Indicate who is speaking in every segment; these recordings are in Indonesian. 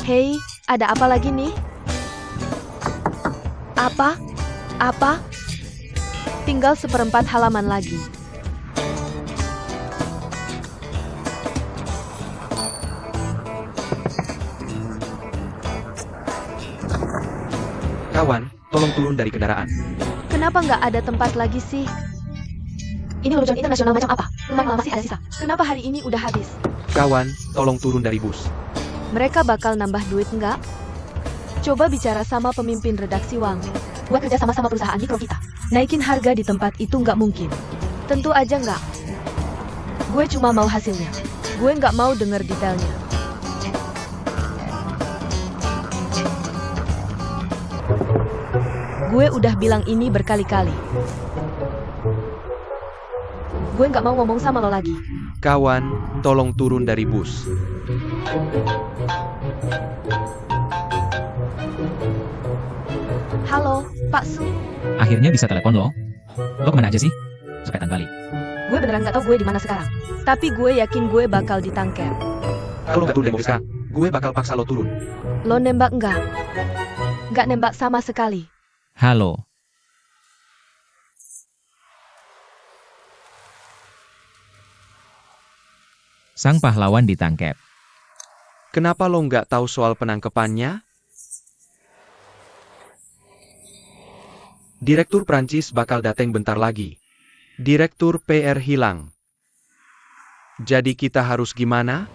Speaker 1: Hei, ada apa lagi nih? Apa? Apa? Tinggal seperempat halaman lagi.
Speaker 2: Kawan, tolong turun dari kendaraan.
Speaker 1: Kenapa nggak ada tempat lagi sih? Ini lelucon internasional macam apa? Kemarin masih ada sisa. Kenapa hari ini udah habis?
Speaker 2: Kawan, tolong turun dari bus.
Speaker 1: Mereka bakal nambah duit nggak? Coba bicara sama pemimpin redaksi Wang. Buat kerja sama-sama perusahaan mikro kita. Naikin harga di tempat itu nggak mungkin. Tentu aja nggak. Gue cuma mau hasilnya. Gue nggak mau denger detailnya. Gue udah bilang ini berkali-kali. Gue nggak mau ngomong sama lo lagi.
Speaker 2: Kawan, tolong turun dari bus.
Speaker 1: Halo, Pak Su.
Speaker 3: Akhirnya bisa telepon lo. Lo kemana aja sih? Sopetan kali.
Speaker 1: Gue beneran nggak tahu gue di mana sekarang. Tapi gue yakin gue bakal ditangkap.
Speaker 2: Kalau nggak turun dari bus sekarang, gue bakal paksa lo turun.
Speaker 1: Lo nembak nggak? Nggak nembak sama sekali.
Speaker 3: Halo. Sang pahlawan ditangkap.
Speaker 2: Kenapa lo nggak tahu soal penangkepannya? Direktur Prancis bakal datang bentar lagi. Direktur PR hilang. Jadi kita harus gimana?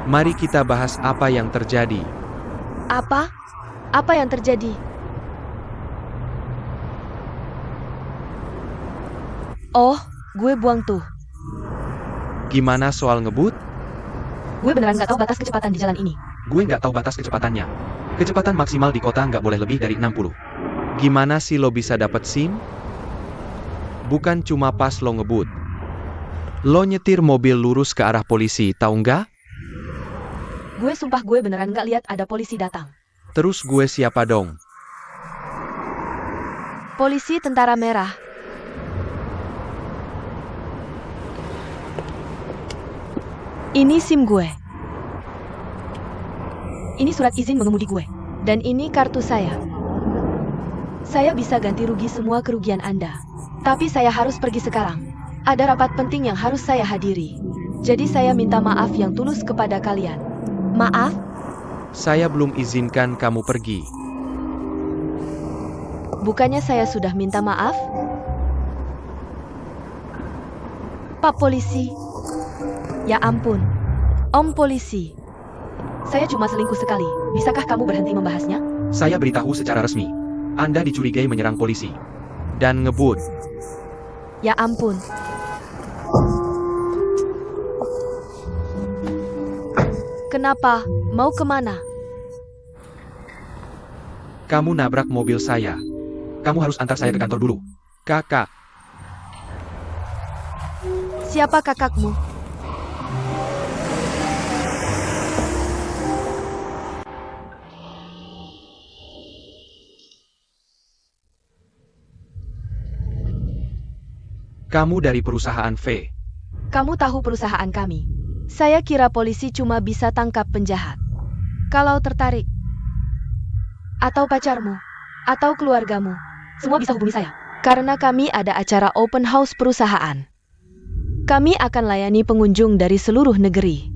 Speaker 2: Mari kita bahas apa yang terjadi.
Speaker 1: Apa? Apa yang terjadi? Oh, gue buang tuh.
Speaker 2: Gimana soal ngebut?
Speaker 1: Gue beneran nggak tahu batas kecepatan di jalan ini.
Speaker 2: Gue nggak tahu batas kecepatannya. Kecepatan maksimal di kota nggak boleh lebih dari 60. Gimana sih lo bisa dapet SIM? Bukan cuma pas lo ngebut. Lo nyetir mobil lurus ke arah polisi, tahu nggak?
Speaker 1: Gue sumpah gue beneran nggak lihat ada polisi datang.
Speaker 2: Terus gue siapa dong?
Speaker 1: Polisi tentara merah. Ini SIM gue. Ini surat izin mengemudi gue. Dan ini kartu saya. Saya bisa ganti rugi semua kerugian Anda. Tapi saya harus pergi sekarang. Ada rapat penting yang harus saya hadiri. Jadi saya minta maaf yang tulus kepada kalian. Maaf?
Speaker 2: Saya belum izinkan kamu pergi.
Speaker 1: Bukannya saya sudah minta maaf? Pak Polisi. Ya ampun. Om Polisi. Saya cuma selingkuh sekali. Bisakah kamu berhenti membahasnya?
Speaker 2: Saya beritahu secara resmi. Anda dicurigai menyerang polisi. Dan ngebut.
Speaker 1: Ya ampun. Kenapa? Mau kemana?
Speaker 2: Kamu nabrak mobil saya. Kamu harus antar saya ke kantor dulu. Kakak.
Speaker 1: Siapa kakakmu?
Speaker 2: Kamu dari perusahaan V.
Speaker 1: Kamu tahu perusahaan kami. Saya kira polisi cuma bisa tangkap penjahat. Kalau tertarik, atau pacarmu, atau keluargamu, semua bisa hubungi saya. Karena kami ada acara open house perusahaan. Kami akan layani pengunjung dari seluruh negeri.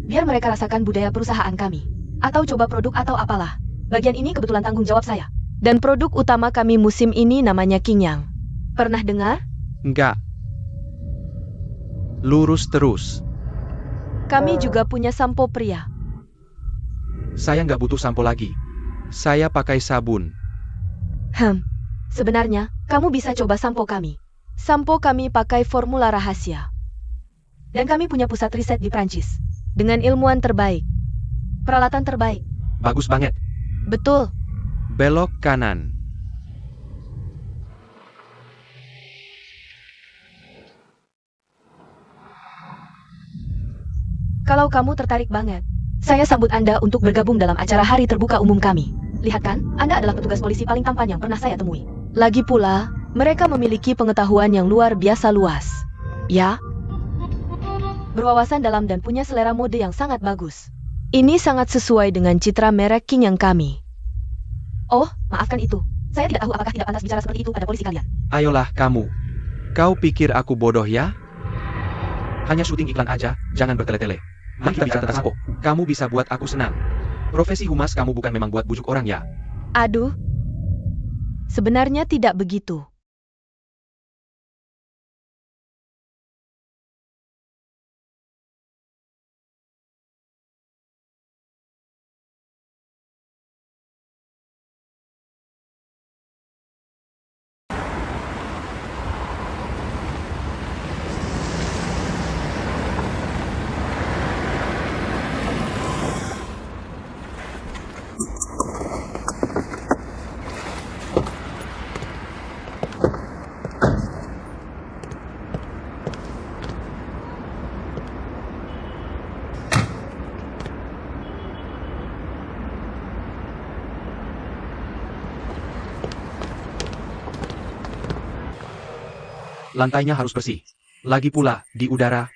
Speaker 1: Biar mereka rasakan budaya perusahaan kami. Atau coba produk atau apalah. Bagian ini kebetulan tanggung jawab saya. Dan produk utama kami musim ini namanya Qinyang. Pernah dengar?
Speaker 2: Enggak. Lurus terus.
Speaker 1: Kami juga punya sampo pria.
Speaker 2: Saya nggak butuh sampo lagi. Saya pakai sabun.
Speaker 1: Sebenarnya, kamu bisa coba sampo kami. Sampo kami pakai formula rahasia. Dan kami punya pusat riset di Prancis. Dengan ilmuwan terbaik. Peralatan terbaik.
Speaker 2: Bagus banget.
Speaker 1: Betul.
Speaker 2: Belok kanan.
Speaker 1: Kalau kamu tertarik banget, saya sambut Anda untuk bergabung dalam acara hari terbuka umum kami. Lihat kan, Anda adalah petugas polisi paling tampan yang pernah saya temui. Lagi pula, mereka memiliki pengetahuan yang luar biasa luas. Ya, berwawasan dalam dan punya selera mode yang sangat bagus. Ini sangat sesuai dengan citra merek King yang kami. Oh, maafkan itu. Saya tidak tahu apakah tidak pantas bicara seperti itu pada polisi kalian.
Speaker 2: Ayolah kamu. Kau pikir aku bodoh ya? Hanya syuting iklan aja, jangan bertele-tele. Mari kita bicara tentang Sampo. Kamu bisa buat aku senang. Profesi humas kamu bukan memang buat bujuk orang ya?
Speaker 1: Aduh, sebenarnya tidak begitu.
Speaker 2: Lantainya harus bersih. Lagi pula, di udara,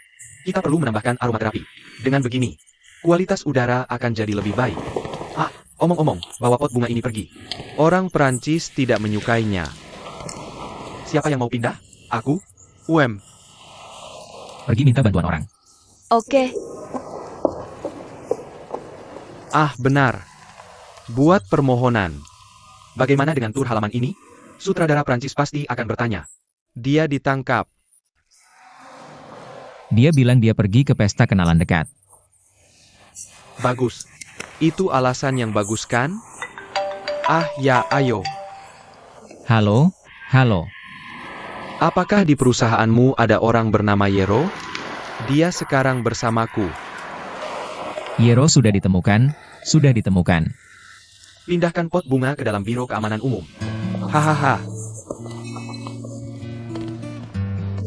Speaker 2: kita perlu menambahkan aromaterapi. Dengan begini, kualitas udara akan jadi lebih baik. Ah, omong-omong, bawa pot bunga ini pergi. Orang Perancis tidak menyukainya. Siapa yang mau pindah? Aku?
Speaker 3: Pergi minta bantuan orang.
Speaker 1: Oke,
Speaker 2: Ah, benar. Buat permohonan. Bagaimana dengan tur halaman ini? Sutradara Prancis pasti akan bertanya. Dia ditangkap.
Speaker 3: Dia bilang dia pergi ke pesta kenalan dekat.
Speaker 2: Bagus. Itu alasan yang bagus kan? Ah ya, ayo.
Speaker 3: Halo, halo.
Speaker 2: Apakah di perusahaanmu ada orang bernama Yero? Dia sekarang bersamaku.
Speaker 3: Yero sudah ditemukan, sudah ditemukan.
Speaker 2: Pindahkan pot bunga ke dalam biro keamanan umum. Hahaha.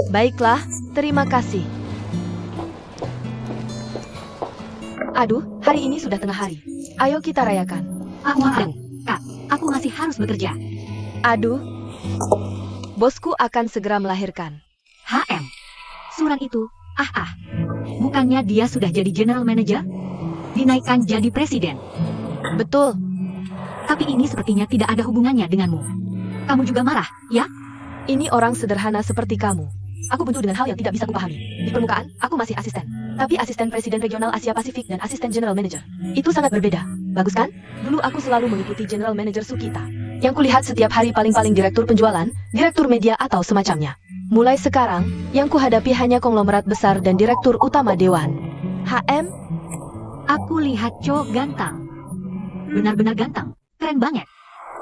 Speaker 1: baiklah, terima kasih. Aduh, hari ini sudah tengah hari. Ayo kita rayakan.
Speaker 4: Aku mau, Kak. Aku masih harus bekerja.
Speaker 1: Aduh, bosku akan segera melahirkan.
Speaker 4: HM. Surat itu, bukannya dia sudah jadi general manager? Dinaikkan jadi presiden.
Speaker 1: Betul,
Speaker 4: Tapi ini sepertinya tidak ada hubungannya denganmu. Kamu juga marah, ya?
Speaker 1: ini orang sederhana seperti kamu. Aku buntu dengan hal yang tidak bisa kupahami. Di permukaan, aku masih asisten. Tapi asisten presiden regional Asia Pasifik dan asisten general manager. Itu sangat berbeda. Bagus kan? Dulu aku selalu mengikuti general manager Sukita. Yang kulihat setiap hari paling-paling direktur penjualan, direktur media atau semacamnya. Mulai sekarang, yang kuhadapi hanya konglomerat besar dan direktur utama dewan. HM,
Speaker 4: Aku lihat Cho ganteng. Benar-benar ganteng. Keren banget.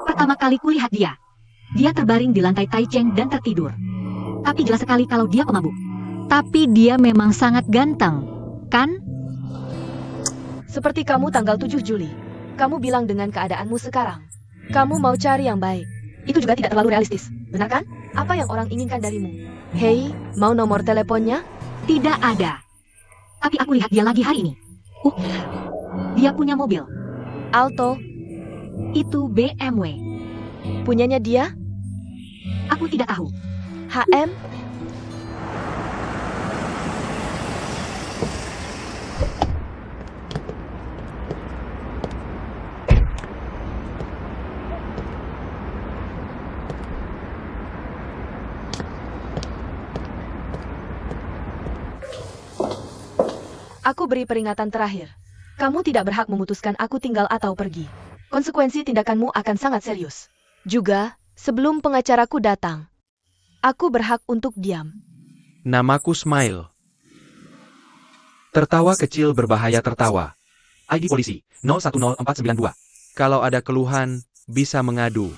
Speaker 4: Pertama kali kulihat dia. Dia terbaring di lantai Taicheng dan tertidur. Tapi jelas sekali kalau dia pemabuk. Tapi dia memang sangat ganteng, kan?
Speaker 1: seperti kamu tanggal 7 Juli. Kamu bilang dengan keadaanmu sekarang. Kamu mau cari yang baik. Itu juga tidak terlalu realistis, benar kan? Apa yang orang inginkan darimu? Hei, mau nomor teleponnya?
Speaker 4: Tidak ada. Tapi aku lihat dia lagi hari ini. Dia punya mobil.
Speaker 1: Alto,
Speaker 4: Itu BMW.
Speaker 1: punyanya dia?
Speaker 4: Aku tidak tahu.
Speaker 1: HM, aku beri peringatan terakhir. Kamu tidak berhak memutuskan aku tinggal atau pergi. Konsekuensi tindakanmu akan sangat serius. Juga, sebelum pengacaraku datang, aku berhak untuk diam.
Speaker 2: Namaku Smile. Tertawa kecil berbahaya tertawa. ID polisi, 010492. Kalau ada keluhan, bisa mengadu.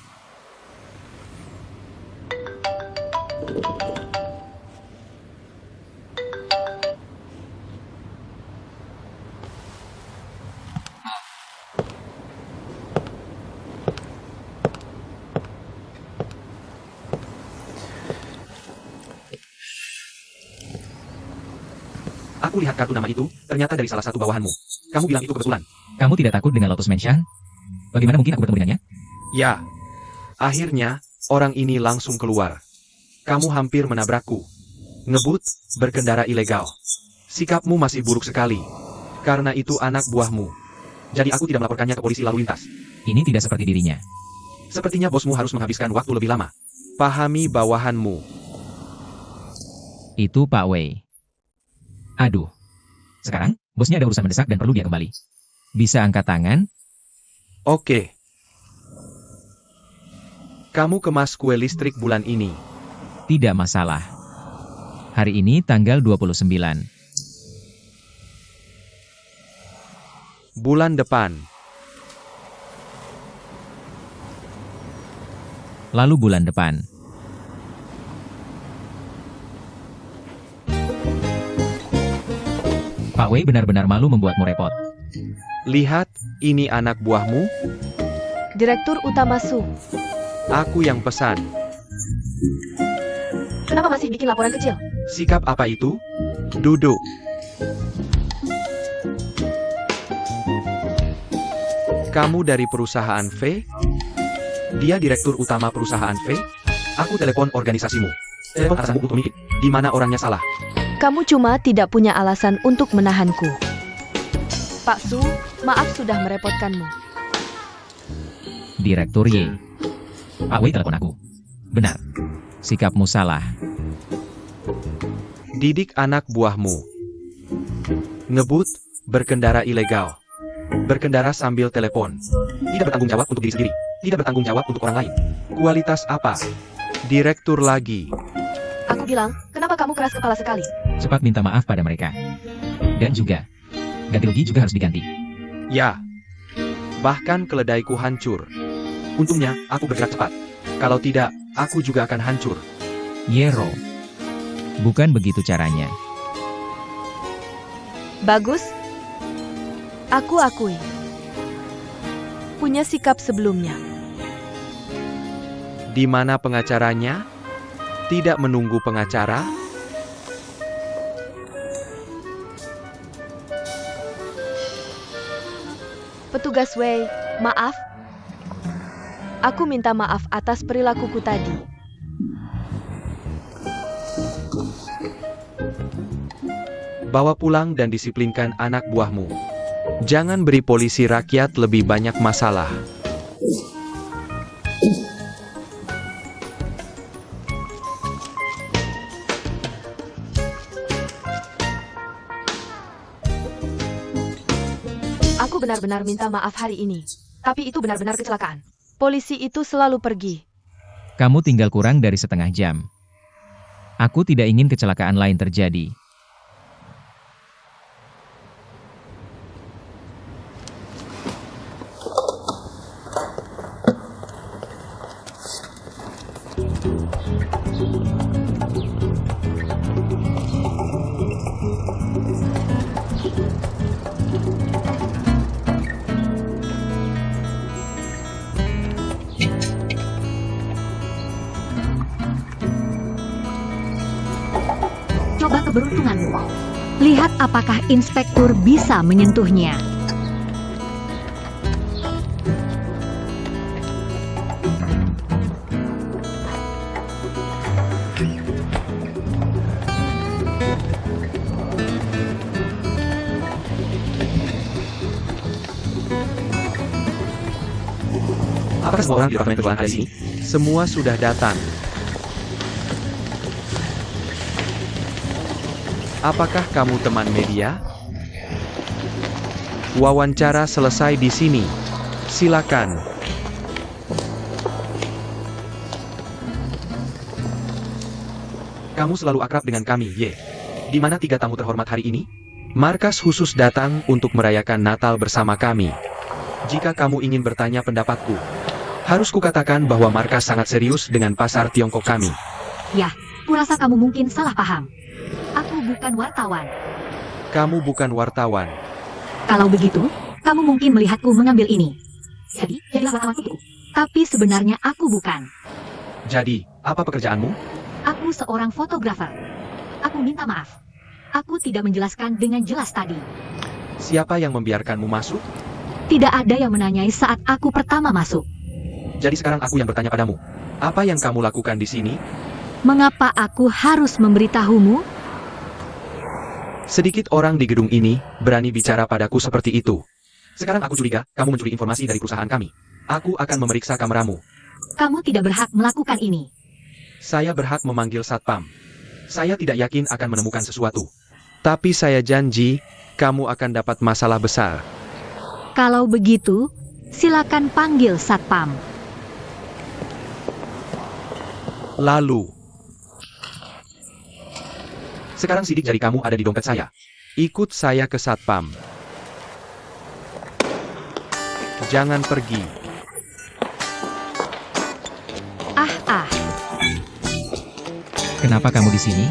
Speaker 2: Aku lihat kartu nama itu, ternyata dari salah satu bawahanmu. Kamu bilang itu kebetulan.
Speaker 3: Kamu tidak takut dengan Lotus Mansion? Bagaimana mungkin aku bertemu dengannya?
Speaker 2: Ya. Akhirnya, orang ini langsung keluar. Kamu hampir menabrakku. Ngebut, berkendara ilegal. Sikapmu masih buruk sekali. Karena itu anak buahmu. Jadi aku tidak melaporkannya ke polisi lalu lintas.
Speaker 3: Ini tidak seperti dirinya.
Speaker 2: Sepertinya bosmu harus menghabiskan waktu lebih lama. Pahami bawahanmu.
Speaker 3: Itu Pak Wei. Aduh. Sekarang, bosnya ada urusan mendesak dan perlu dia kembali. Bisa angkat tangan?
Speaker 2: Oke. Kamu kemas kue listrik bulan ini.
Speaker 3: Tidak masalah. Hari ini tanggal 29.
Speaker 2: Bulan depan.
Speaker 3: Lalu bulan depan. Pak Wei benar-benar malu membuatmu repot.
Speaker 2: Lihat, ini anak buahmu.
Speaker 1: Direktur Utama Su.
Speaker 2: Aku yang pesan.
Speaker 1: Kenapa masih bikin laporan kecil?
Speaker 2: Sikap apa itu? Duduk. Kamu dari perusahaan V? Dia direktur utama perusahaan V? Aku telepon organisasimu. Telepon atasanmu untuk mikir. Di mana orangnya salah?
Speaker 1: Kamu cuma tidak punya alasan untuk menahanku. Pak Su, maaf sudah merepotkanmu.
Speaker 3: Direktur Y. Pak Wei telepon aku. Benar. Sikapmu salah.
Speaker 2: Didik anak buahmu. Ngebut, berkendara ilegal. Berkendara sambil telepon. Tidak bertanggung jawab untuk diri sendiri. Tidak bertanggung jawab untuk orang lain. Kualitas apa? Direktur lagi.
Speaker 1: Aku bilang, kenapa kamu keras kepala sekali?
Speaker 3: Cepat minta maaf pada mereka. Dan juga, ganti rugi juga harus diganti.
Speaker 2: Ya. Bahkan keledaiku hancur. Untungnya, aku bergerak cepat. Kalau tidak, aku juga akan hancur.
Speaker 3: Yero. Bukan begitu caranya.
Speaker 1: Bagus. Aku akui. Punya sikap sebelumnya.
Speaker 2: Di mana pengacaranya? Tidak menunggu pengacara?
Speaker 1: Petugas Wei, maaf. Aku minta maaf atas perilakuku tadi.
Speaker 2: Bawa pulang dan disiplinkan anak buahmu. Jangan beri polisi rakyat lebih banyak masalah.
Speaker 1: Aku benar-benar minta maaf hari ini. Tapi itu benar-benar kecelakaan. Polisi itu selalu pergi.
Speaker 3: Kamu tinggal kurang dari setengah jam. Aku tidak ingin kecelakaan lain terjadi.
Speaker 4: Coba keberuntunganmu. Lihat apakah inspektur bisa menyentuhnya.
Speaker 2: Apakah semua orang di departemen penjualan ada di sini? Semua sudah datang. Apakah kamu teman media? Wawancara selesai di sini. Silakan. Kamu selalu akrab dengan kami, Ye. Di mana 3 tamu terhormat hari ini? Markas khusus datang untuk merayakan Natal bersama kami. Jika kamu ingin bertanya pendapatku, harus kukatakan bahwa markas sangat serius dengan pasar Tiongkok kami.
Speaker 4: Yah, kurasa kamu mungkin salah paham. Aku bukan wartawan.
Speaker 2: Kamu bukan wartawan.
Speaker 4: Kalau begitu, kamu mungkin melihatku mengambil ini. Jadi, jadilah wartawan untukku. Tapi sebenarnya aku bukan.
Speaker 2: Jadi, apa pekerjaanmu?
Speaker 4: Aku seorang fotografer. Aku minta maaf. Aku tidak menjelaskan dengan jelas tadi.
Speaker 2: Siapa yang membiarkanmu masuk?
Speaker 4: Tidak ada yang menanyai saat aku pertama masuk.
Speaker 2: Jadi sekarang aku yang bertanya padamu. Apa yang kamu lakukan di sini?
Speaker 4: Mengapa aku harus memberitahumu?
Speaker 2: Sedikit orang di gedung ini berani bicara padaku seperti itu. Sekarang aku curiga kamu mencuri informasi dari perusahaan kami. Aku akan memeriksa kameramu.
Speaker 4: Kamu tidak berhak melakukan ini.
Speaker 2: Saya berhak memanggil satpam. Saya tidak yakin akan menemukan sesuatu. Tapi saya janji, kamu akan dapat masalah besar.
Speaker 4: Kalau begitu, silakan panggil satpam.
Speaker 2: Lalu, sekarang sidik jari kamu ada di dompet saya. Ikut saya ke satpam. Jangan pergi.
Speaker 4: Ah.
Speaker 3: Kenapa kamu di sini?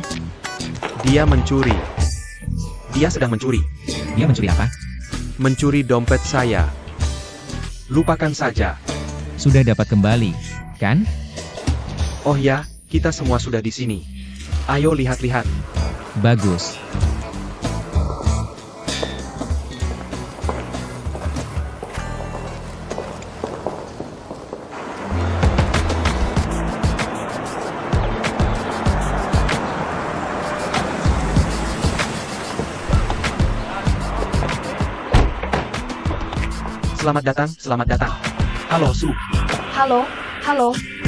Speaker 2: Dia mencuri. Dia sedang mencuri.
Speaker 3: Dia mencuri apa?
Speaker 2: Mencuri dompet saya. Lupakan saja.
Speaker 3: Sudah dapat kembali, kan?
Speaker 2: Oh ya, kita semua sudah di sini. Ayo lihat-lihat.
Speaker 3: Bagus.
Speaker 2: Selamat datang, selamat datang. Halo, Su.
Speaker 1: Halo,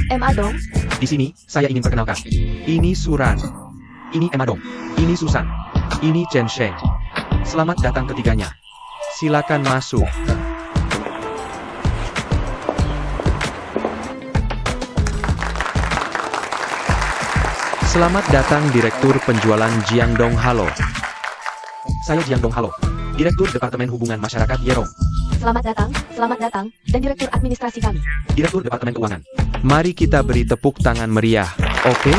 Speaker 1: Emma dong.
Speaker 2: Di sini, saya ingin perkenalkan. Ini Suran. Ini Emma Dong. Ini Susan. Ini Chen Sheng. Selamat datang ketiganya. Silakan masuk. Selamat datang Direktur Penjualan Jiangdong Halo. Saya Jiangdong Halo, Direktur Departemen Hubungan Masyarakat Yerong.
Speaker 1: Selamat datang, dan Direktur Administrasi kami.
Speaker 2: Direktur Departemen Keuangan. Mari kita beri tepuk tangan meriah, oke?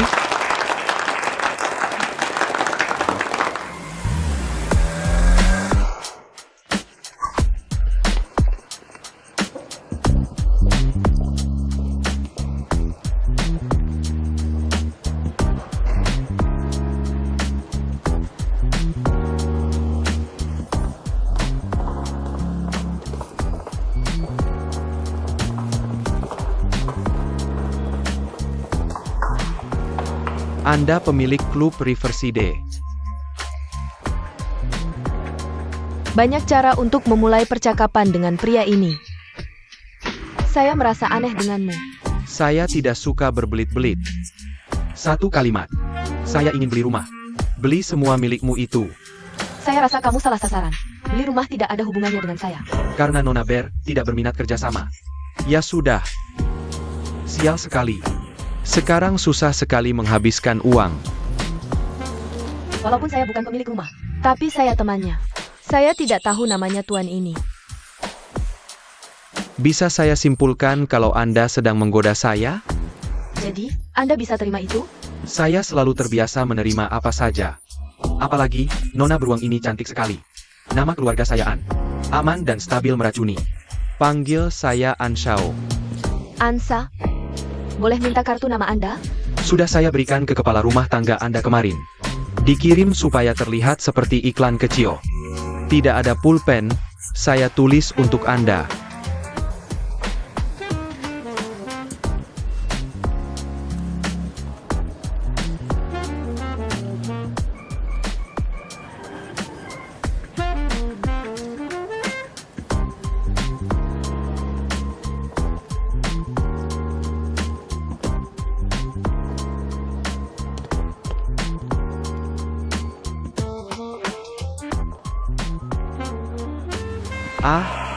Speaker 2: Anda pemilik klub Riverside.
Speaker 1: Banyak cara untuk memulai percakapan dengan pria ini. Saya merasa aneh denganmu.
Speaker 2: Saya tidak suka berbelit-belit. Satu kalimat. Saya ingin beli rumah. Beli semua milikmu itu.
Speaker 1: Saya rasa kamu salah sasaran. Beli rumah tidak ada hubungannya dengan saya.
Speaker 2: Karena Nona Bear tidak berminat kerjasama. Ya sudah. Sial sekali. Sekarang susah sekali menghabiskan uang.
Speaker 1: Walaupun saya bukan pemilik rumah, tapi saya temannya. Saya tidak tahu namanya tuan ini.
Speaker 2: Bisa saya simpulkan kalau Anda sedang menggoda saya?
Speaker 1: Jadi, Anda bisa terima itu?
Speaker 2: Saya selalu terbiasa menerima apa saja. Apalagi, Nona beruang ini cantik sekali. Nama keluarga saya An. Aman dan stabil meracuni. Panggil saya Anshao.
Speaker 1: Ansa, boleh minta kartu nama Anda?
Speaker 2: Sudah saya berikan ke kepala rumah tangga Anda kemarin. Dikirim supaya terlihat seperti iklan kecil. Tidak ada pulpen, saya tulis untuk Anda.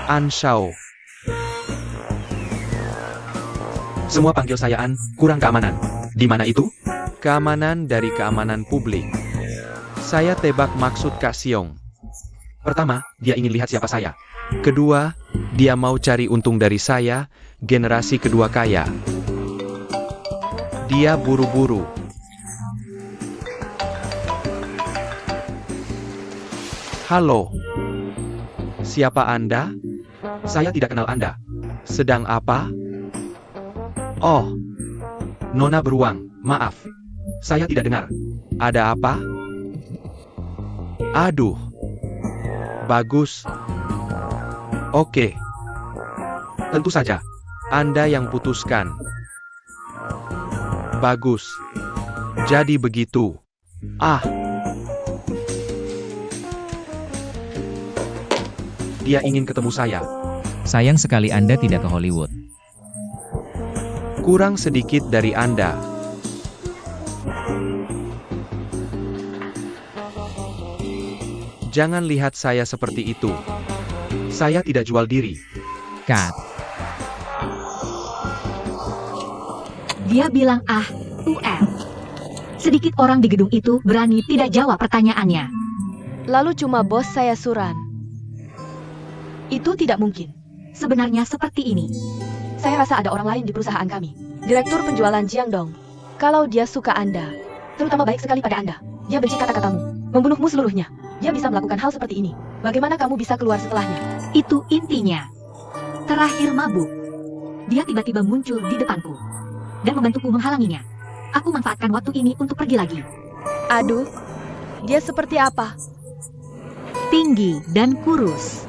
Speaker 2: Anshao. Semua panggil saya An, kurang keamanan. Di mana itu? Keamanan dari keamanan publik. Saya tebak maksud Kak Siong. Pertama, dia ingin lihat siapa saya. Kedua, dia mau cari untung dari saya, generasi kedua kaya. Dia buru-buru. Halo. Siapa Anda? Saya tidak kenal Anda. Sedang apa? Oh. Nona beruang, maaf. Saya tidak dengar. Ada apa? Aduh. Bagus. Oke. Tentu saja. Anda yang putuskan. Bagus. Jadi begitu. Dia ingin ketemu saya.
Speaker 3: Sayang sekali Anda tidak ke Hollywood.
Speaker 2: Kurang sedikit dari Anda. Jangan lihat saya seperti itu. Saya tidak jual diri.
Speaker 3: Cut.
Speaker 4: Dia bilang Sedikit orang di gedung itu berani tidak jawab pertanyaannya.
Speaker 1: Lalu cuma bos saya Suran. Itu tidak mungkin.
Speaker 4: Sebenarnya seperti ini.
Speaker 1: Saya rasa ada orang lain di perusahaan kami. Direktur penjualan Jiangdong. Kalau dia suka Anda, terutama baik sekali pada Anda, dia benci kata-katamu, membunuhmu seluruhnya. Dia bisa melakukan hal seperti ini. Bagaimana kamu bisa keluar setelahnya?
Speaker 4: Itu intinya. Terakhir mabuk. Dia tiba-tiba muncul di depanku dan membantuku menghalanginya. Aku manfaatkan waktu ini untuk pergi lagi.
Speaker 1: Aduh, dia seperti apa?
Speaker 4: Tinggi dan kurus.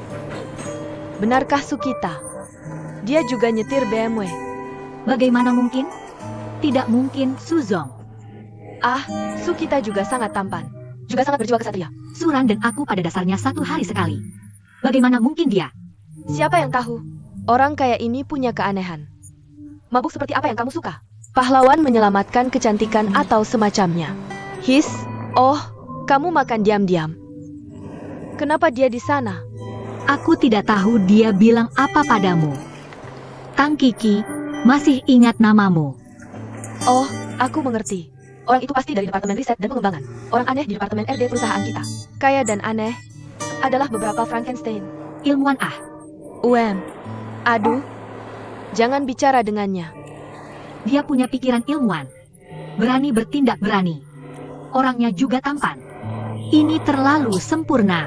Speaker 1: Benarkah Sukita? Dia juga nyetir BMW.
Speaker 4: Bagaimana mungkin? Tidak mungkin, Suzong.
Speaker 1: Sukita juga sangat tampan. Juga sangat berjiwa kesatria.
Speaker 4: Suran dan aku pada dasarnya satu hari sekali. Bagaimana mungkin dia?
Speaker 1: Siapa yang tahu? Orang kaya ini punya keanehan. Mabuk seperti apa yang kamu suka? Pahlawan menyelamatkan kecantikan atau semacamnya. Kamu makan diam-diam. Kenapa dia di sana?
Speaker 4: Aku tidak tahu dia bilang apa padamu. Tang Kiki, masih ingat namamu.
Speaker 1: Aku mengerti. Orang itu pasti dari Departemen Riset dan Pengembangan. Orang aneh di Departemen RD perusahaan kita. Kaya dan aneh adalah beberapa Frankenstein.
Speaker 4: Ilmuwan
Speaker 1: Aduh, jangan bicara dengannya.
Speaker 4: Dia punya pikiran ilmuwan. Berani bertindak berani. Orangnya juga tampan. Ini terlalu sempurna.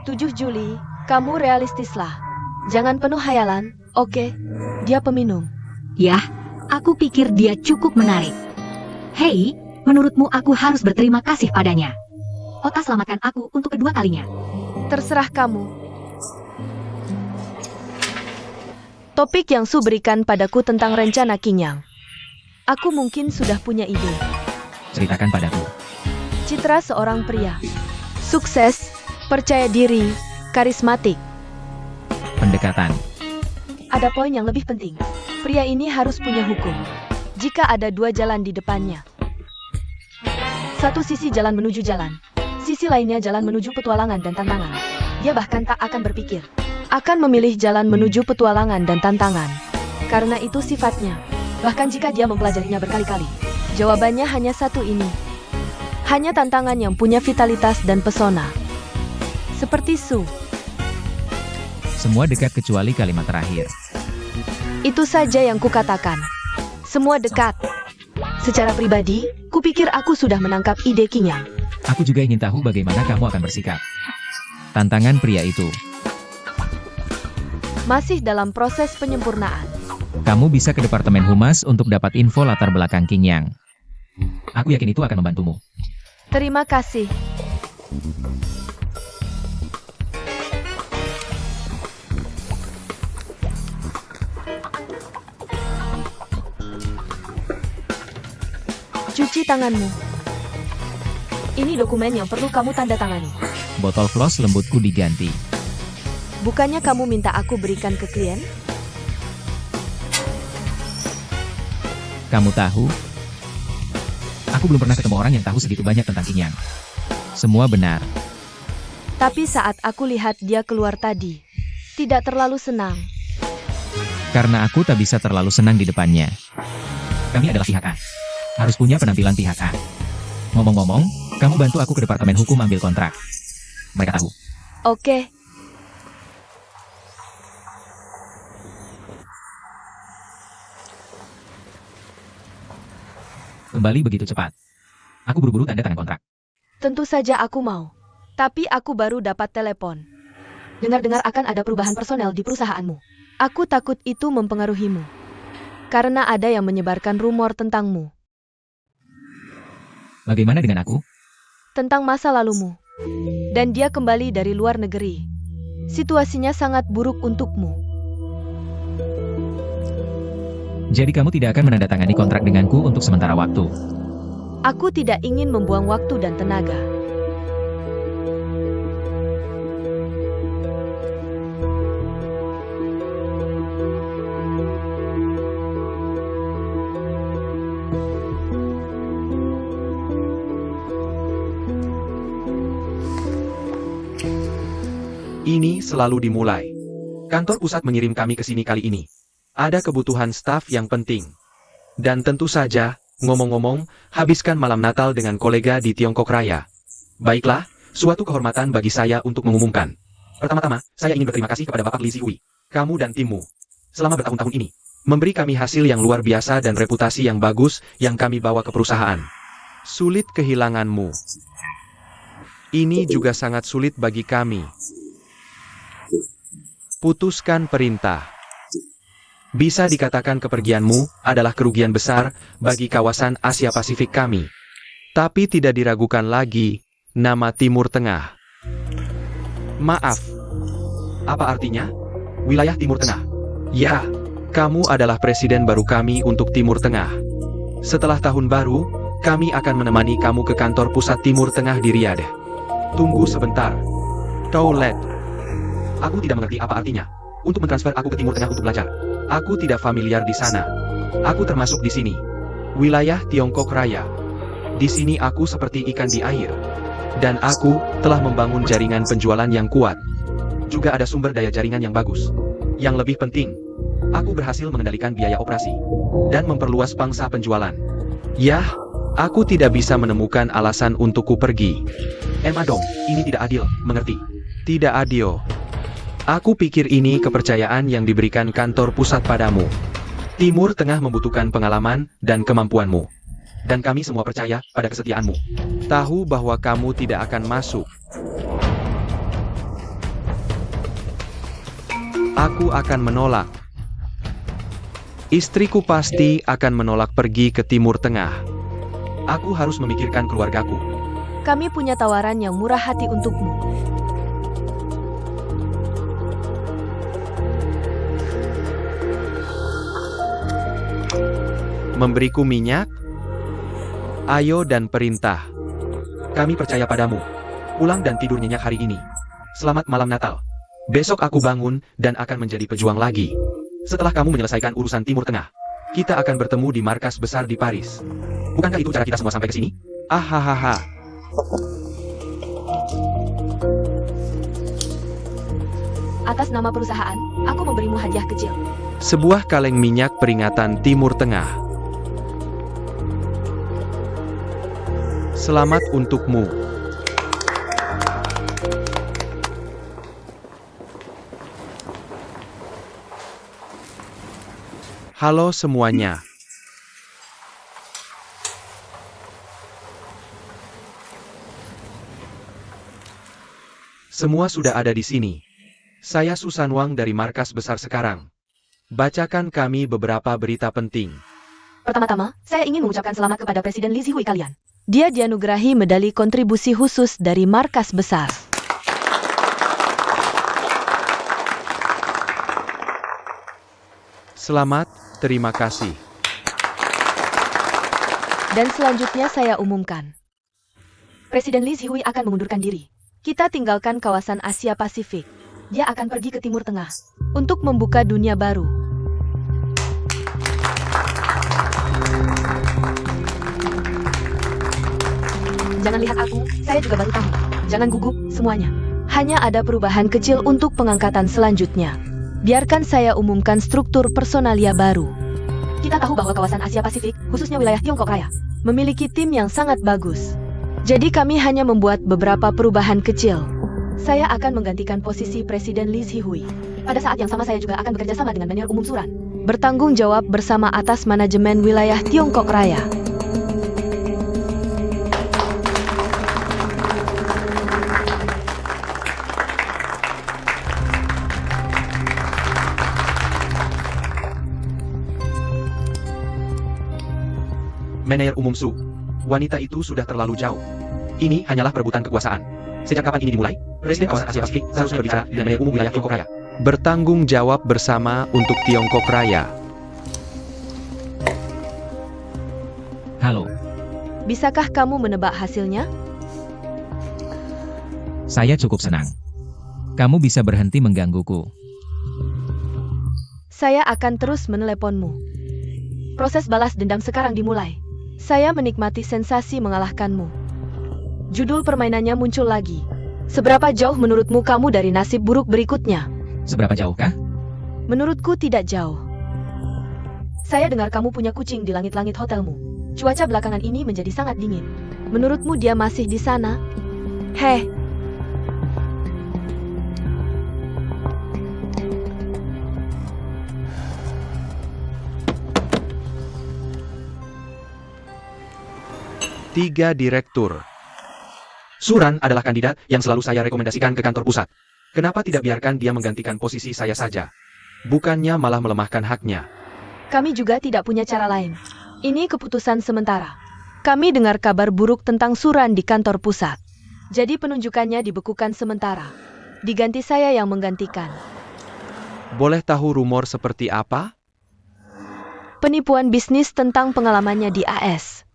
Speaker 1: 7 Juli, kamu realistislah. Jangan penuh hayalan, oke? Dia peminum.
Speaker 4: Yah, aku pikir dia cukup menarik. Hei, menurutmu aku harus berterima kasih padanya. Ota selamatkan aku untuk kedua kalinya.
Speaker 1: Terserah kamu. Topik yang Su berikan padaku tentang rencana Qinyang. Aku mungkin sudah punya ide.
Speaker 3: Ceritakan padaku.
Speaker 1: Citra seorang pria. Sukses, percaya diri, karismatik.
Speaker 3: Pendekatan.
Speaker 1: Ada poin yang lebih penting. Pria ini harus punya hukum. Jika ada 2 jalan di depannya. Satu sisi jalan menuju jalan. Sisi lainnya jalan menuju petualangan dan tantangan. Dia bahkan tak akan berpikir. Akan memilih jalan menuju petualangan dan tantangan. Karena itu sifatnya. Bahkan jika dia mempelajarinya berkali-kali. Jawabannya hanya satu ini. Hanya tantangan yang punya vitalitas dan pesona. Seperti Su.
Speaker 3: Semua dekat kecuali kalimat terakhir.
Speaker 1: Itu saja yang kukatakan. Semua dekat. Secara pribadi, kupikir aku sudah menangkap ide Qinyang.
Speaker 3: Aku juga ingin tahu bagaimana kamu akan bersikap. Tantangan pria itu.
Speaker 1: Masih dalam proses penyempurnaan.
Speaker 3: Kamu bisa ke Departemen Humas untuk dapat info latar belakang Qinyang. Aku yakin itu akan membantumu.
Speaker 1: Terima kasih. Cuci tanganmu. Ini dokumen yang perlu kamu tanda tangani.
Speaker 3: Botol floss lembutku diganti.
Speaker 1: Bukannya kamu minta aku berikan ke klien?
Speaker 3: Kamu tahu? Aku belum pernah ketemu orang yang tahu segitu banyak tentang Qinyang. Semua benar.
Speaker 1: Tapi saat aku lihat dia keluar tadi, tidak terlalu senang.
Speaker 3: Karena aku tak bisa terlalu senang di depannya. Kami adalah pihak A. Harus punya penampilan pihak A. Ngomong-ngomong, kamu bantu aku ke Departemen Hukum ambil kontrak. Mereka tahu.
Speaker 1: Oke.
Speaker 3: Kembali begitu cepat. Aku buru-buru tanda tangan kontrak.
Speaker 1: Tentu saja aku mau. Tapi aku baru dapat telepon. Dengar-dengar akan ada perubahan personel di perusahaanmu. Aku takut itu mempengaruhimu. Karena ada yang menyebarkan rumor tentangmu.
Speaker 3: Bagaimana dengan aku?
Speaker 1: Tentang masa lalumu. Dan dia kembali dari luar negeri. Situasinya sangat buruk untukmu.
Speaker 3: Jadi kamu tidak akan menandatangani kontrak denganku untuk sementara waktu.
Speaker 1: Aku tidak ingin membuang waktu dan tenaga.
Speaker 2: Ini selalu dimulai. Kantor pusat mengirim kami ke sini kali ini. Ada kebutuhan staf yang penting. Dan tentu saja, ngomong-ngomong, habiskan malam Natal dengan kolega di Tiongkok Raya. Baiklah, suatu kehormatan bagi saya untuk mengumumkan. Pertama-tama, saya ingin berterima kasih kepada Bapak Li Zihui, kamu dan timmu, selama bertahun-tahun ini, memberi kami hasil yang luar biasa dan reputasi yang bagus yang kami bawa ke perusahaan. Sulit kehilanganmu. Ini juga sangat sulit bagi kami. Putuskan perintah. Bisa dikatakan kepergianmu adalah kerugian besar bagi kawasan Asia Pasifik kami. Tapi tidak diragukan lagi, nama Timur Tengah. Maaf. Apa artinya? Wilayah Timur Tengah. Ya, kamu adalah presiden baru kami untuk Timur Tengah. Setelah tahun baru, kami akan menemani kamu ke kantor pusat Timur Tengah di Riyadh. Tunggu sebentar. Toilet. Aku tidak mengerti apa artinya. Untuk mentransfer aku ke Timur Tengah untuk belajar. Aku tidak familiar di sana. Aku termasuk di sini. Wilayah Tiongkok Raya. Di sini aku seperti ikan di air. Dan aku telah membangun jaringan penjualan yang kuat. Juga ada sumber daya jaringan yang bagus. Yang lebih penting, aku berhasil mengendalikan biaya operasi. Dan memperluas pangsa penjualan. Yah, aku tidak bisa menemukan alasan untuk ku pergi. Dong, ini tidak adil, mengerti? Tidak adil. Aku pikir ini kepercayaan yang diberikan kantor pusat padamu. Timur Tengah membutuhkan pengalaman dan kemampuanmu. Dan kami semua percaya pada kesetiaanmu. Tahu bahwa kamu tidak akan masuk. Aku akan menolak. Istriku pasti akan menolak pergi ke Timur Tengah. Aku harus memikirkan keluargaku.
Speaker 1: Kami punya tawaran yang murah hati untukmu.
Speaker 2: Memberiku minyak? Ayo dan perintah. Kami percaya padamu. Pulang dan tidur nyenyak hari ini. Selamat malam Natal. Besok aku bangun dan akan menjadi pejuang lagi. Setelah kamu menyelesaikan urusan Timur Tengah, kita akan bertemu di markas besar di Paris. Bukankah itu cara kita semua sampai ke sini? Ahahaha.
Speaker 1: Atas nama perusahaan, aku memberimu hadiah kecil.
Speaker 2: Sebuah kaleng minyak peringatan Timur Tengah. Selamat untukmu. Halo semuanya. Semua sudah ada di sini. Saya Susan Wang dari markas besar sekarang. Bacakan kami beberapa berita penting.
Speaker 1: Pertama-tama, saya ingin mengucapkan selamat kepada Presiden Li Zihui kalian. Dia dianugerahi medali kontribusi khusus dari markas besar.
Speaker 2: Selamat, terima kasih.
Speaker 1: Dan selanjutnya saya umumkan. Presiden Li Zihui akan mengundurkan diri. Kita tinggalkan kawasan Asia Pasifik. Dia akan pergi ke Timur Tengah untuk membuka dunia baru. Jangan lihat aku, saya juga baru tahu. Jangan gugup, semuanya. Hanya ada perubahan kecil untuk pengangkatan selanjutnya. Biarkan saya umumkan struktur personalia baru. Kita tahu bahwa kawasan Asia Pasifik, khususnya wilayah Tiongkok Raya, memiliki tim yang sangat bagus. Jadi kami hanya membuat beberapa perubahan kecil. Saya akan menggantikan posisi Presiden Li Zihui. Pada saat yang sama saya juga akan bekerja sama dengan Manajer Umum Suran. Bertanggung jawab bersama atas manajemen wilayah Tiongkok Raya.
Speaker 2: Manajer Umum Su, wanita itu sudah terlalu jauh. Ini hanyalah perebutan kekuasaan. Sejak kapan ini dimulai? Presiden kawasan Asia Pasifik seharusnya berbicara dengan Manajer Umum wilayah Tiongkok Raya. Bertanggung jawab bersama untuk Tiongkok Raya.
Speaker 3: Halo,
Speaker 1: Bisakah kamu menebak hasilnya?
Speaker 3: saya cukup senang. Kamu bisa berhenti menggangguku.
Speaker 1: Saya akan terus meneleponmu. Proses balas dendam sekarang dimulai. Saya menikmati sensasi mengalahkanmu. Judul permainannya muncul lagi. Seberapa jauh menurutmu kamu dari nasib buruk berikutnya?
Speaker 3: Seberapa jauhkah?
Speaker 1: Menurutku tidak jauh. Saya dengar kamu punya kucing di langit-langit hotelmu. Cuaca belakangan ini menjadi sangat dingin. Menurutmu dia masih di sana? Heh,
Speaker 2: Tiga direktur. Suran adalah kandidat yang selalu saya rekomendasikan ke kantor pusat. Kenapa tidak biarkan dia menggantikan posisi saya saja? Bukannya malah melemahkan haknya.
Speaker 1: kami juga tidak punya cara lain. Ini keputusan sementara. Kami dengar kabar buruk tentang Suran di kantor pusat. Jadi penunjukannya dibekukan sementara. Diganti saya yang menggantikan.
Speaker 2: Boleh tahu rumor seperti apa?
Speaker 1: Penipuan bisnis tentang pengalamannya di AS.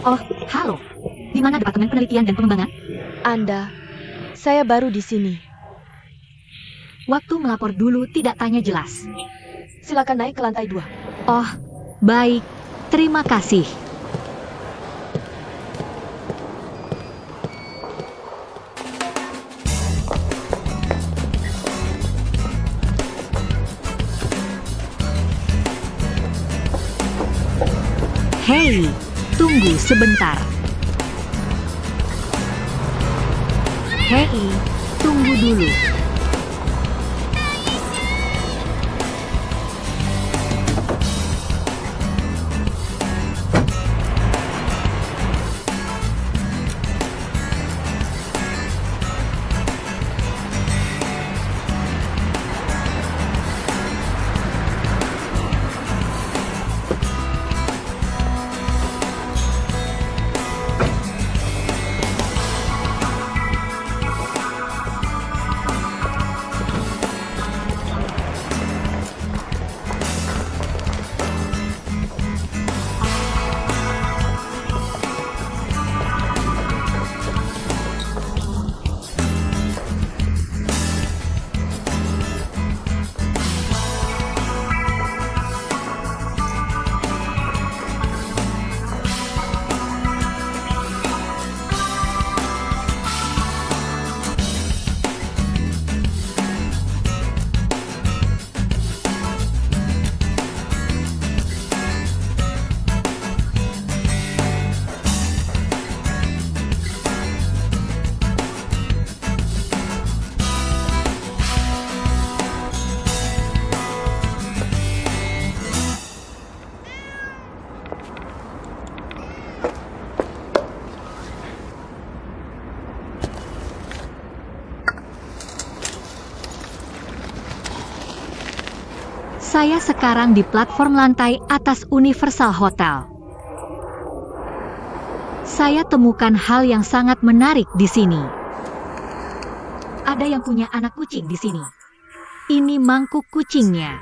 Speaker 4: Oh, halo. Di mana Departemen Penelitian dan Pengembangan?
Speaker 1: Anda, saya baru di sini.
Speaker 4: Waktu melapor dulu tidak tanya jelas.
Speaker 1: Silakan naik ke lantai 2.
Speaker 4: Oh, baik. Terima kasih. Hei, tunggu sebentar. Hei, tunggu dulu. Saya sekarang di platform lantai atas Universal Hotel. Saya temukan hal yang sangat menarik di sini. Ada yang punya anak kucing di sini. Ini mangkuk kucingnya.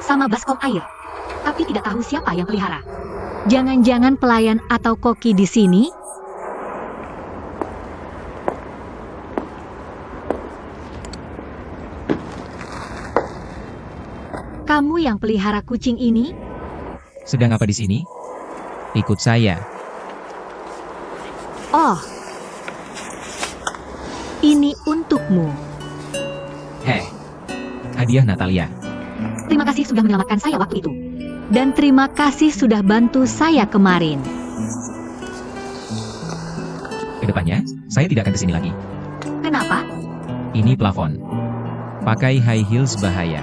Speaker 4: Sama baskom air. Tapi tidak tahu siapa yang pelihara. Jangan-jangan pelayan atau koki di sini? Kamu yang pelihara kucing ini?
Speaker 3: Sedang apa di sini? Ikut saya.
Speaker 4: Oh. Ini untukmu.
Speaker 3: Heh. Hadiah Natalia.
Speaker 4: Terima kasih sudah menyelamatkan saya waktu itu. Dan terima kasih sudah bantu saya kemarin.
Speaker 3: Kedepannya, saya tidak akan kesini lagi.
Speaker 4: Kenapa?
Speaker 3: Ini plafon. Pakai high heels bahaya.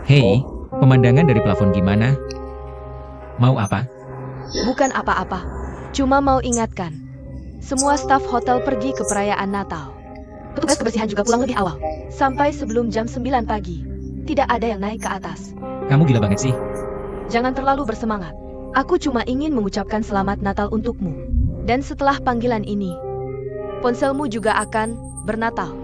Speaker 3: Hei, pemandangan dari plafon gimana? Mau apa?
Speaker 1: Bukan apa-apa. Cuma mau ingatkan. Semua staf hotel pergi ke perayaan Natal. Petugas kebersihan juga pulang lebih awal. Sampai sebelum jam 9 pagi. Tidak ada yang naik ke atas.
Speaker 3: Kamu gila banget sih.
Speaker 1: Jangan terlalu bersemangat. Aku cuma ingin mengucapkan selamat Natal untukmu. Dan setelah panggilan ini, ponselmu juga akan bernatal.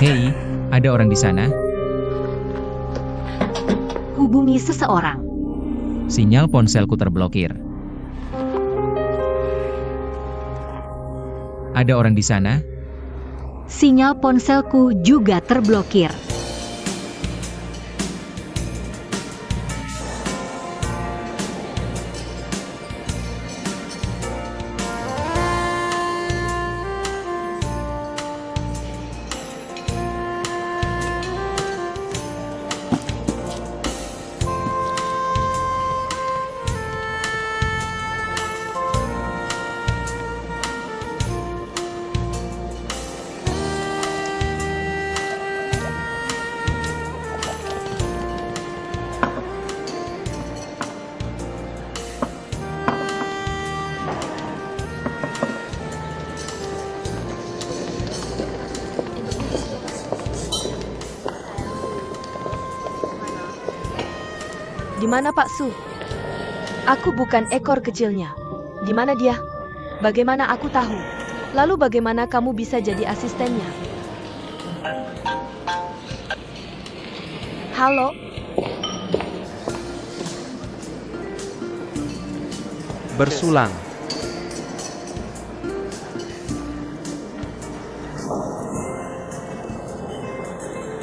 Speaker 3: Hei, ada orang di sana?
Speaker 4: Hubungi seseorang.
Speaker 3: Sinyal ponselku terblokir. Ada orang di sana?
Speaker 4: Sinyal ponselku juga terblokir.
Speaker 1: Di mana Pak Su? Aku bukan ekor kecilnya. Di mana dia? Bagaimana aku tahu? Lalu bagaimana kamu bisa jadi asistennya? Halo?
Speaker 2: Bersulang.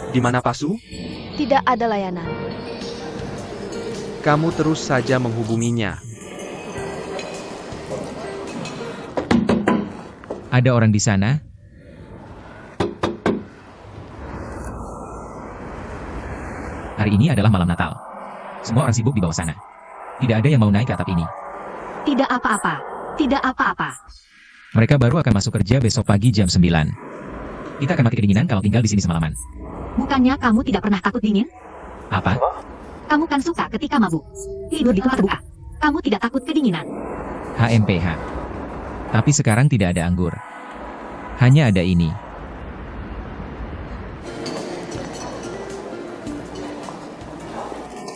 Speaker 2: Di mana Pak Su?
Speaker 1: Tidak ada layanan.
Speaker 2: Kamu terus saja menghubunginya.
Speaker 3: Ada orang di sana? Hari ini adalah malam Natal. Semua orang sibuk di bawah sana. Tidak ada yang mau naik ke atap ini.
Speaker 4: Tidak apa-apa. Tidak apa-apa.
Speaker 3: Mereka baru akan masuk kerja besok pagi jam 9. Kita akan mati kedinginan kalau tinggal di sini semalaman.
Speaker 4: Bukannya kamu tidak pernah takut dingin?
Speaker 3: Apa?
Speaker 4: Kamu kan suka ketika mabuk. Tidur di tempat terbuka. Kamu tidak takut kedinginan.
Speaker 3: HMPH. Tapi sekarang tidak ada anggur. Hanya ada ini.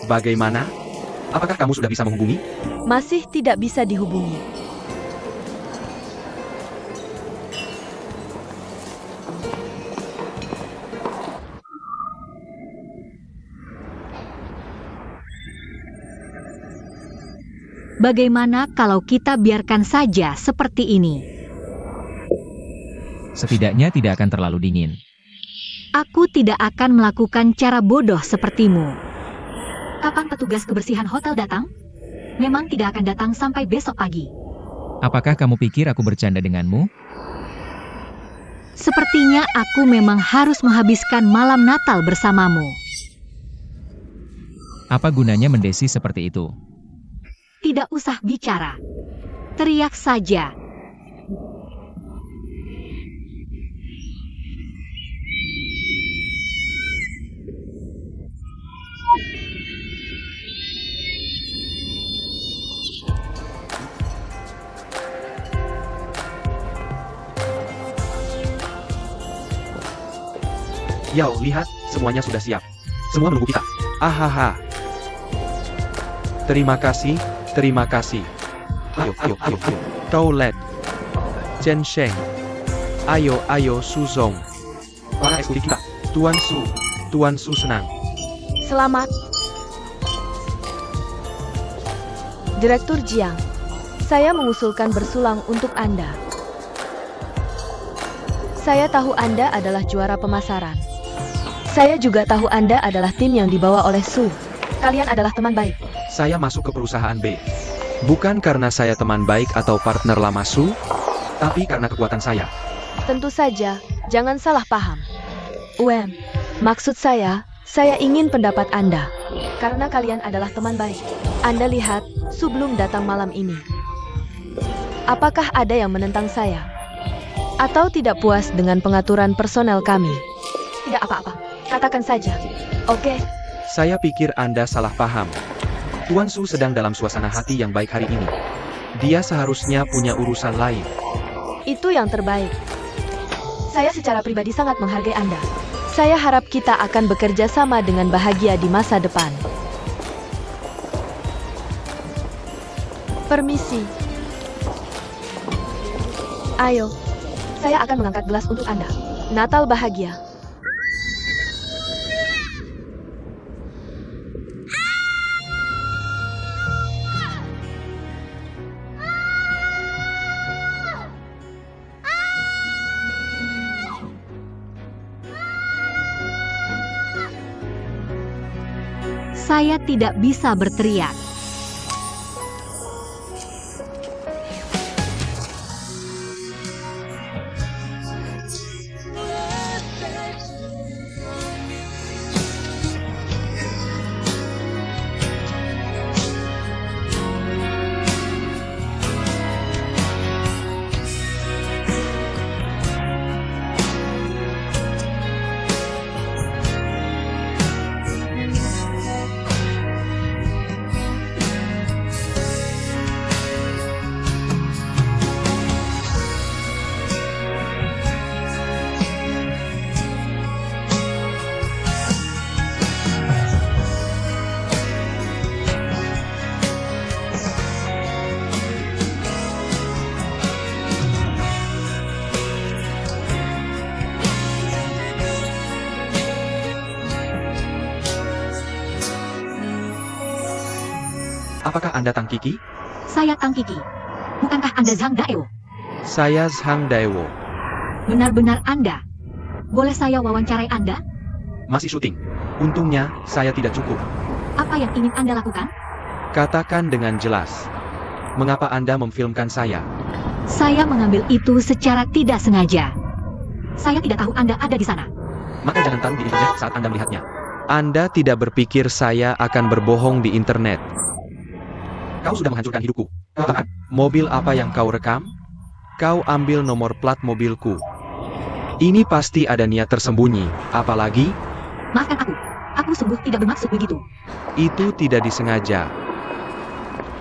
Speaker 2: Bagaimana? Apakah kamu sudah bisa menghubungi?
Speaker 1: Masih tidak bisa dihubungi.
Speaker 4: Bagaimana kalau kita biarkan saja seperti ini?
Speaker 3: Setidaknya tidak akan terlalu dingin.
Speaker 4: Aku tidak akan melakukan cara bodoh sepertimu. Kapan petugas kebersihan hotel datang? Memang tidak akan datang sampai besok pagi.
Speaker 3: Apakah kamu pikir aku bercanda denganmu?
Speaker 4: Sepertinya aku memang harus menghabiskan malam Natal bersamamu.
Speaker 3: Apa gunanya mendesi seperti itu?
Speaker 4: Tidak usah bicara. Teriak saja.
Speaker 2: Yao, lihat, semuanya sudah siap. Semua menunggu kita. Ahaha. Terima kasih, terima kasih. Ayo, ayo, ayo, ayo. Toilet. Chen Sheng. Ayo, ayo, Suzong. Para eksekutif kita. Tuan Su senang.
Speaker 1: Selamat. Direktur Jiang, saya mengusulkan bersulang untuk Anda. Saya tahu Anda adalah juara pemasaran. Saya juga tahu Anda adalah tim yang dibawa oleh Su. Kalian adalah teman baik.
Speaker 2: Saya masuk ke perusahaan B. Bukan karena saya teman baik atau partner lama Su, tapi karena kekuatan saya.
Speaker 1: Tentu saja, jangan salah paham. Maksud saya ingin pendapat Anda. Karena kalian adalah teman baik. Anda lihat, Su belum datang malam ini. Apakah ada yang menentang saya? Atau tidak puas dengan pengaturan personel kami? Tidak apa-apa, katakan saja. Oke.
Speaker 2: Saya pikir Anda salah paham. Tuan Su sedang dalam suasana hati yang baik hari ini. Dia seharusnya punya urusan lain.
Speaker 1: Itu yang terbaik. Saya secara pribadi sangat menghargai Anda. Saya harap kita akan bekerja sama dengan bahagia di masa depan. Permisi. Ayo, saya akan mengangkat gelas untuk Anda. Natal bahagia.
Speaker 4: Saya tidak bisa berteriak.
Speaker 2: Apakah Anda Tang Kiki?
Speaker 4: Saya Tang Kiki. Bukankah Anda Zhang Daewoo?
Speaker 2: Saya Zhang Daewoo.
Speaker 4: Benar-benar Anda. Boleh saya wawancarai Anda?
Speaker 2: Masih syuting. Untungnya, saya tidak cukup.
Speaker 4: Apa yang ingin Anda lakukan?
Speaker 2: Katakan dengan jelas. Mengapa Anda memfilmkan saya?
Speaker 4: Saya mengambil itu secara tidak sengaja. Saya tidak tahu Anda ada di sana.
Speaker 2: Maka jangan taruh di internet saat Anda melihatnya. Anda tidak berpikir saya akan berbohong di internet. Kau sudah menghancurkan hidupku. Katakan, mobil apa yang kau rekam? Kau ambil nomor plat mobilku. Ini pasti ada niat tersembunyi, apalagi?
Speaker 4: Maafkan aku. Aku sungguh tidak bermaksud begitu.
Speaker 2: Itu tidak disengaja.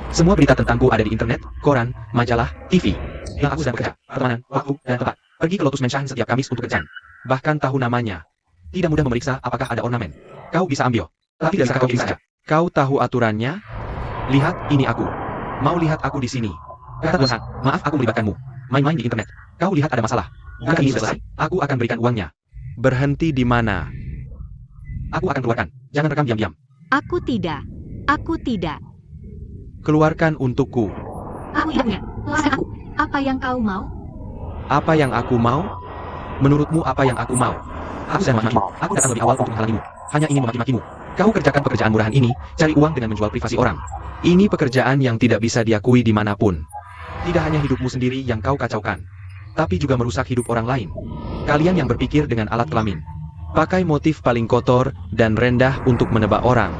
Speaker 2: Semua berita tentangku ada di internet, koran, majalah, TV. Yang aku sedang bekerja, pertemanan, waktu, dan tempat. Pergi ke Lotus Mansion setiap Kamis untuk kencan. Bahkan tahu namanya. Tidak mudah memeriksa apakah ada ornamen. Kau bisa ambil. Tapi tidak kau pilih saja. Kau tahu aturannya? Lihat, ini aku. Mau lihat aku di sini? Kata Tuan Sang, maaf aku melibatkanmu. Main-main di internet. Kau lihat ada masalah. Bukan ini selesai, aku akan berikan uangnya. Berhenti di mana? Aku akan keluarkan. Jangan rekam diam-diam.
Speaker 4: Aku tidak. Aku tidak.
Speaker 2: Keluarkan untukku.
Speaker 4: Aku tidak punya. Lepaskan aku. Apa yang kau mau?
Speaker 2: Apa yang aku mau? Menurutmu apa yang aku mau? Aku sedang memaki-makimu. Aku datang lebih awal untuk menghalangimu. Hanya ingin memaki-makimu. Kau kerjakan pekerjaan murahan ini, cari uang dengan menjual privasi orang. Ini pekerjaan yang tidak bisa diakui dimanapun. Tidak hanya hidupmu sendiri yang kau kacaukan, tapi juga merusak hidup orang lain. Kalian yang berpikir dengan alat kelamin. Pakai motif paling kotor dan rendah untuk menebak orang.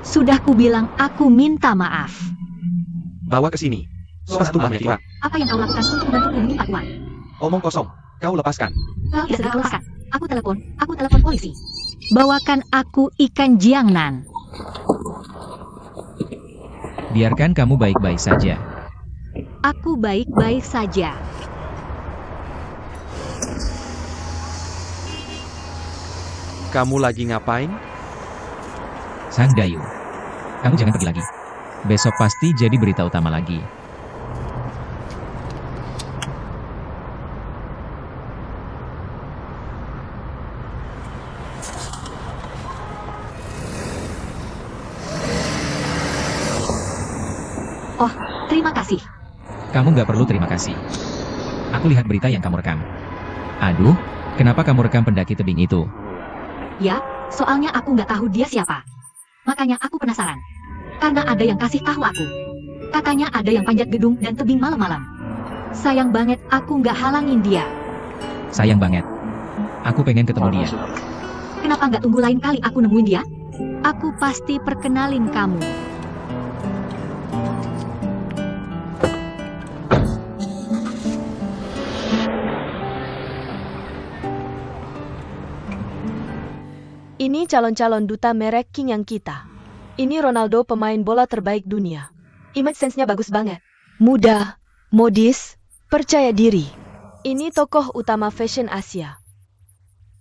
Speaker 4: Sudah kubilang aku minta maaf.
Speaker 2: Bawa ke sini. Sopan satu banyak orang.
Speaker 4: Apa yang kau lakukan untuk membantuku menyimpan uang?
Speaker 2: Omong kosong. Kau lepaskan.
Speaker 4: Kalau tidak segera kau lepaskan, aku telepon polisi. Bawakan aku ikan Jiangnan.
Speaker 3: Biarkan kamu baik-baik saja.
Speaker 4: Aku baik-baik saja.
Speaker 2: Kamu lagi ngapain?
Speaker 3: Sang Dayu. Kamu jangan pergi lagi. Besok pasti jadi berita utama lagi.
Speaker 4: Oh, terima kasih.
Speaker 3: Kamu nggak perlu terima kasih. Aku lihat berita yang kamu rekam. Aduh, kenapa kamu rekam pendaki tebing itu?
Speaker 4: Ya, soalnya aku nggak tahu dia siapa. Makanya aku penasaran. Karena ada yang kasih tahu aku. Katanya ada yang panjat gedung dan tebing malam-malam. Sayang banget aku nggak halangin dia.
Speaker 3: Sayang banget. Aku pengen ketemu dia.
Speaker 4: Kenapa nggak tunggu lain kali aku nemuin dia? Aku pasti perkenalin kamu.
Speaker 1: Ini calon-calon duta merek King yang kita. Ini Ronaldo, pemain bola terbaik dunia. Image sense-nya bagus banget. Muda, modis, percaya diri. Ini tokoh utama fashion Asia.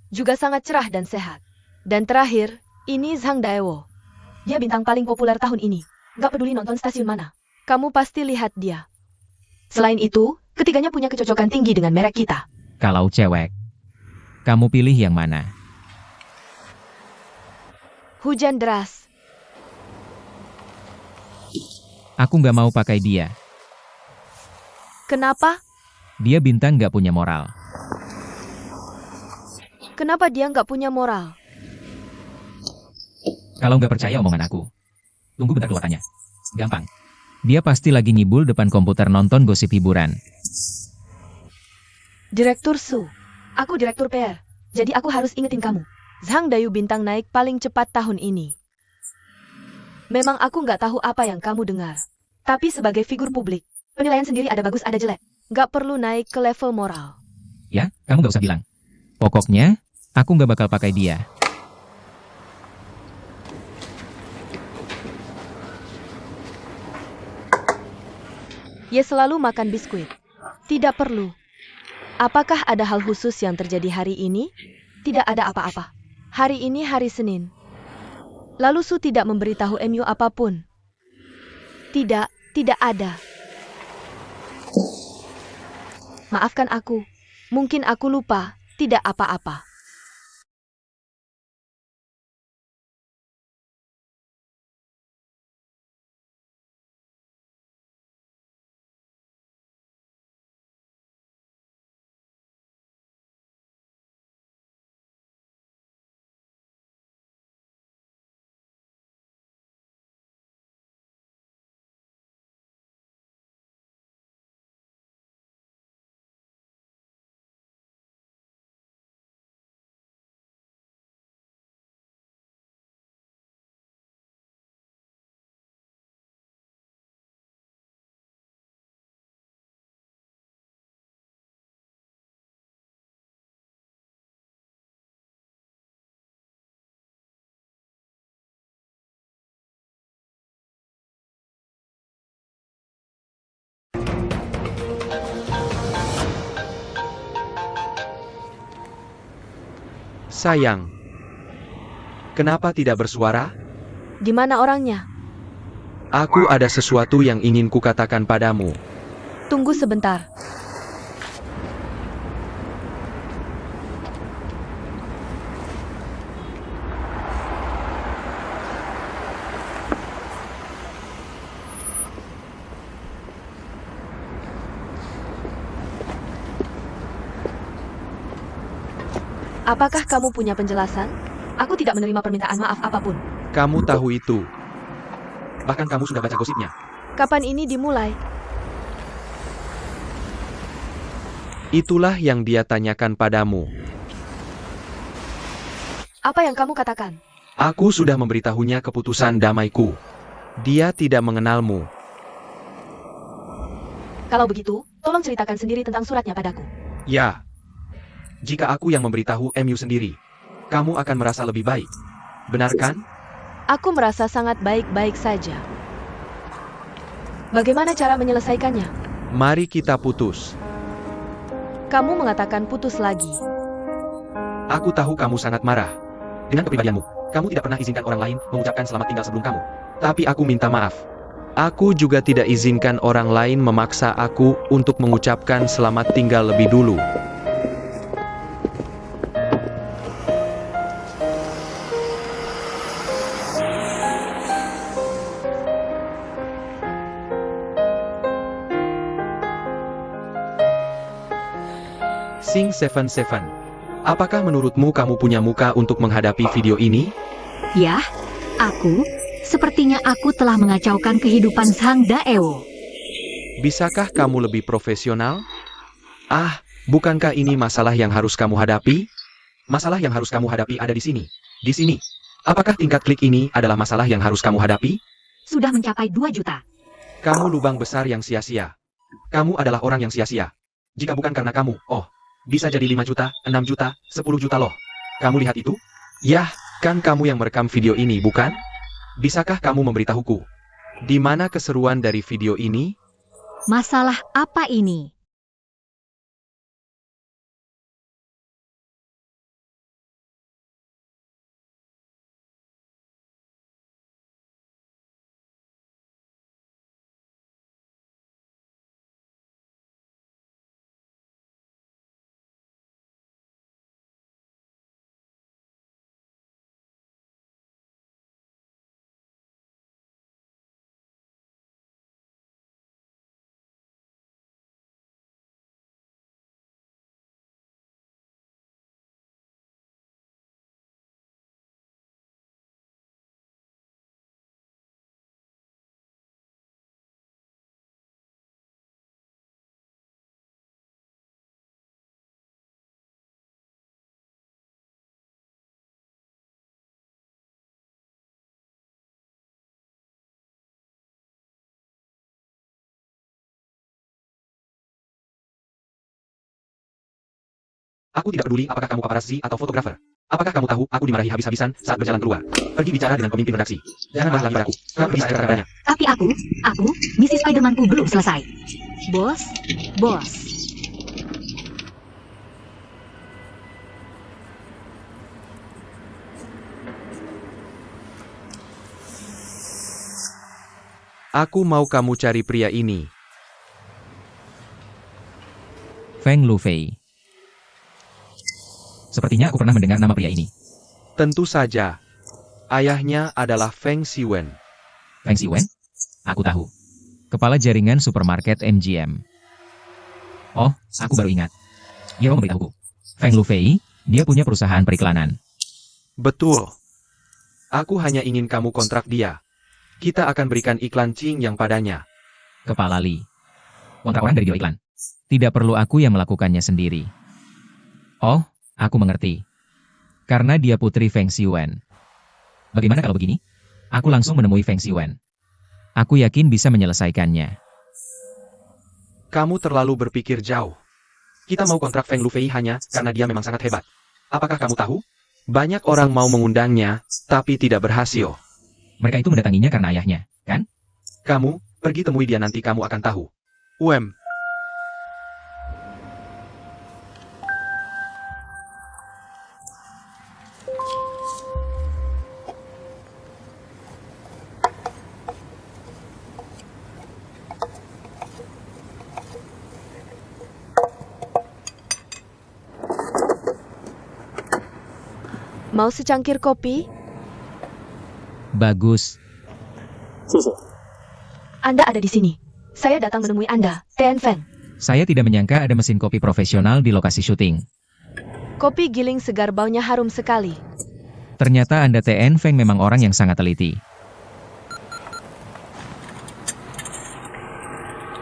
Speaker 1: Juga sangat cerah dan sehat. Dan terakhir, ini Zhang Daewo. Dia bintang paling populer tahun ini. Gak peduli nonton stasiun mana. Kamu pasti lihat dia. Selain itu, ketiganya punya kecocokan tinggi dengan merek kita.
Speaker 3: Kalau cewek, kamu pilih yang mana?
Speaker 1: Hujan deras.
Speaker 3: Aku nggak mau pakai dia.
Speaker 1: Kenapa?
Speaker 3: Dia bintang nggak punya moral.
Speaker 1: Kenapa dia nggak punya moral?
Speaker 3: Kalau nggak percaya omongan aku, tunggu bentar keluarannya. Gampang. Dia pasti lagi ngibul depan komputer nonton gosip hiburan.
Speaker 1: Direktur Su. Aku direktur PR. Jadi aku harus ingetin kamu. Zhang Dayu bintang naik paling cepat tahun ini. Memang aku nggak tahu apa yang kamu dengar. Tapi sebagai figur publik, penilaian sendiri ada bagus ada jelek. Nggak perlu naik ke level moral.
Speaker 3: Ya, kamu nggak usah bilang. Pokoknya, aku nggak bakal pakai dia.
Speaker 1: Ye selalu makan biskuit. Tidak perlu. Apakah ada hal khusus yang terjadi hari ini? Tidak ada apa-apa. Hari ini hari Senin. Lalu Su tidak memberitahu MU apapun. Tidak ada. Maafkan aku. Mungkin aku lupa, tidak apa-apa.
Speaker 2: Sayang. Kenapa tidak bersuara?
Speaker 1: Di mana orangnya?
Speaker 2: Aku ada sesuatu yang ingin kukatakan padamu.
Speaker 1: Tunggu sebentar. Apakah kamu punya penjelasan? Aku tidak menerima permintaan maaf apapun.
Speaker 2: Kamu tahu itu. Bahkan kamu sudah baca gosipnya.
Speaker 1: Kapan ini dimulai?
Speaker 2: Itulah yang dia tanyakan padamu.
Speaker 1: Apa yang kamu katakan?
Speaker 2: Aku sudah memberitahunya keputusan damaiku. Dia tidak mengenalmu.
Speaker 1: Kalau begitu, tolong ceritakan sendiri tentang suratnya padaku.
Speaker 2: Ya. Jika aku yang memberitahu MU sendiri, kamu akan merasa lebih baik. Benar kan?
Speaker 1: Aku merasa sangat baik-baik saja. Bagaimana cara menyelesaikannya?
Speaker 2: Mari kita putus.
Speaker 1: Kamu mengatakan putus lagi.
Speaker 2: Aku tahu kamu sangat marah. Dengan kepribadianmu, kamu tidak pernah izinkan orang lain mengucapkan selamat tinggal sebelum kamu. Tapi aku minta maaf. Aku juga tidak izinkan orang lain memaksa aku untuk mengucapkan selamat tinggal lebih dulu. Sing 77. Apakah menurutmu kamu punya muka untuk menghadapi video ini?
Speaker 4: Ya, sepertinya aku telah mengacaukan kehidupan Sang Daewo.
Speaker 2: Bisakah kamu lebih profesional? Ah, bukankah ini masalah yang harus kamu hadapi? Masalah yang harus kamu hadapi ada di sini. Di sini. Apakah tingkat klik ini adalah masalah yang harus kamu hadapi?
Speaker 4: Sudah mencapai 2 juta.
Speaker 2: Kamu lubang besar yang sia-sia. Kamu adalah orang yang sia-sia. Jika bukan karena kamu, bisa jadi 5 juta, 6 juta, 10 juta loh. Kamu lihat itu? Yah, kan kamu yang merekam video ini, bukan? Bisakah kamu memberitahuku? Di mana keseruan dari video ini?
Speaker 4: Masalah apa ini?
Speaker 2: Aku tidak peduli apakah kamu paparazzi atau fotografer. Apakah kamu tahu aku dimarahi habis-habisan saat berjalan keluar? Pergi bicara dengan pemimpin redaksi. Jangan marah lagi padaku. Kamu pergi saja kepadanya.
Speaker 4: Tapi misi Spidermanku belum selesai. Bos.
Speaker 2: Aku mau kamu cari pria ini.
Speaker 3: Feng Lufei. Sepertinya aku pernah mendengar nama pria ini.
Speaker 2: Tentu saja. Ayahnya adalah Feng Xiwen.
Speaker 3: Feng Xiwen? Aku tahu. Kepala jaringan supermarket MGM. Oh, aku baru ingat. Dia memberitahuku. Feng Lufei, dia punya perusahaan periklanan.
Speaker 2: Betul. Aku hanya ingin kamu kontrak dia. Kita akan berikan iklan Qing yang padanya.
Speaker 3: Kepala Li. Kontrak orang dari biro iklan. Tidak perlu aku yang melakukannya sendiri. Oh, aku mengerti. Karena dia putri Feng Xiwen. Bagaimana kalau begini? Aku langsung menemui Feng Xiwen. Aku yakin bisa menyelesaikannya.
Speaker 2: Kamu terlalu berpikir jauh. Kita mau kontrak Feng Lufei hanya karena dia memang sangat hebat. Apakah kamu tahu? Banyak orang mau mengundangnya, tapi tidak berhasil.
Speaker 3: Mereka itu mendatanginya karena ayahnya, kan?
Speaker 2: Kamu, pergi temui dia nanti kamu akan tahu.
Speaker 1: Mau secangkir kopi?
Speaker 3: Bagus.
Speaker 1: Anda ada di sini. Saya datang menemui Anda, Tian Feng.
Speaker 3: Saya tidak menyangka ada mesin kopi profesional di lokasi syuting.
Speaker 1: Kopi giling segar baunya harum sekali.
Speaker 3: Ternyata Anda Tian Feng memang orang yang sangat teliti.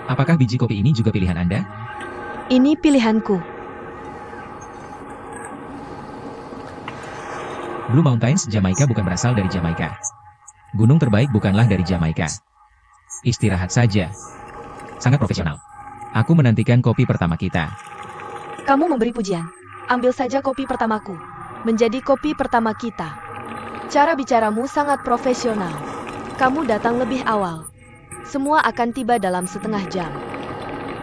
Speaker 3: Apakah biji kopi ini juga pilihan Anda?
Speaker 1: Ini pilihanku.
Speaker 3: Blue Mountains, Jamaika bukan berasal dari Jamaika. Gunung terbaik bukanlah dari Jamaika. Istirahat saja. Sangat profesional. Aku menantikan kopi pertama kita.
Speaker 1: Kamu memberi pujian. Ambil saja kopi pertamaku. Menjadi kopi pertama kita. Cara bicaramu sangat profesional. Kamu datang lebih awal. Semua akan tiba dalam setengah jam.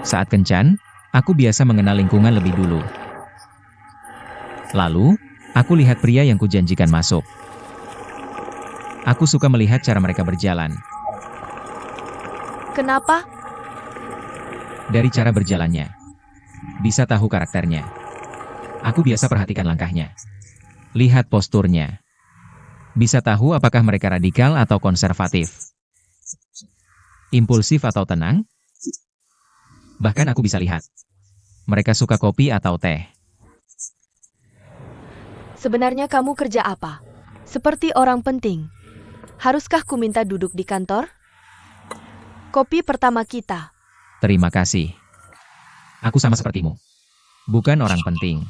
Speaker 3: Saat kencan, aku biasa mengenal lingkungan lebih dulu. Lalu, aku lihat pria yang kujanjikan masuk. Aku suka melihat cara mereka berjalan.
Speaker 1: Kenapa?
Speaker 3: Dari cara berjalannya. Bisa tahu karakternya. Aku biasa perhatikan langkahnya. Lihat posturnya. Bisa tahu apakah mereka radikal atau konservatif. Impulsif atau tenang. Bahkan aku bisa lihat. Mereka suka kopi atau teh.
Speaker 1: Sebenarnya kamu kerja apa? Seperti orang penting. Haruskah ku minta duduk di kantor? Kopi pertama kita.
Speaker 3: Terima kasih. Aku sama sepertimu. Bukan orang penting.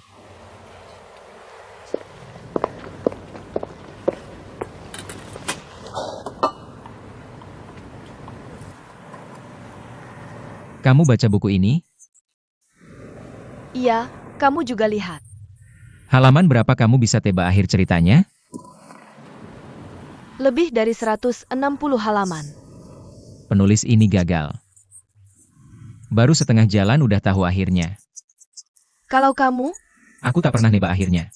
Speaker 3: Kamu baca buku ini?
Speaker 1: Iya, kamu juga lihat.
Speaker 3: Halaman berapa kamu bisa tebak akhir ceritanya?
Speaker 1: Lebih dari 160 halaman.
Speaker 3: Penulis ini gagal. Baru setengah jalan udah tahu akhirnya.
Speaker 1: Kalau kamu,
Speaker 3: Aku tak pernah nebak akhirnya.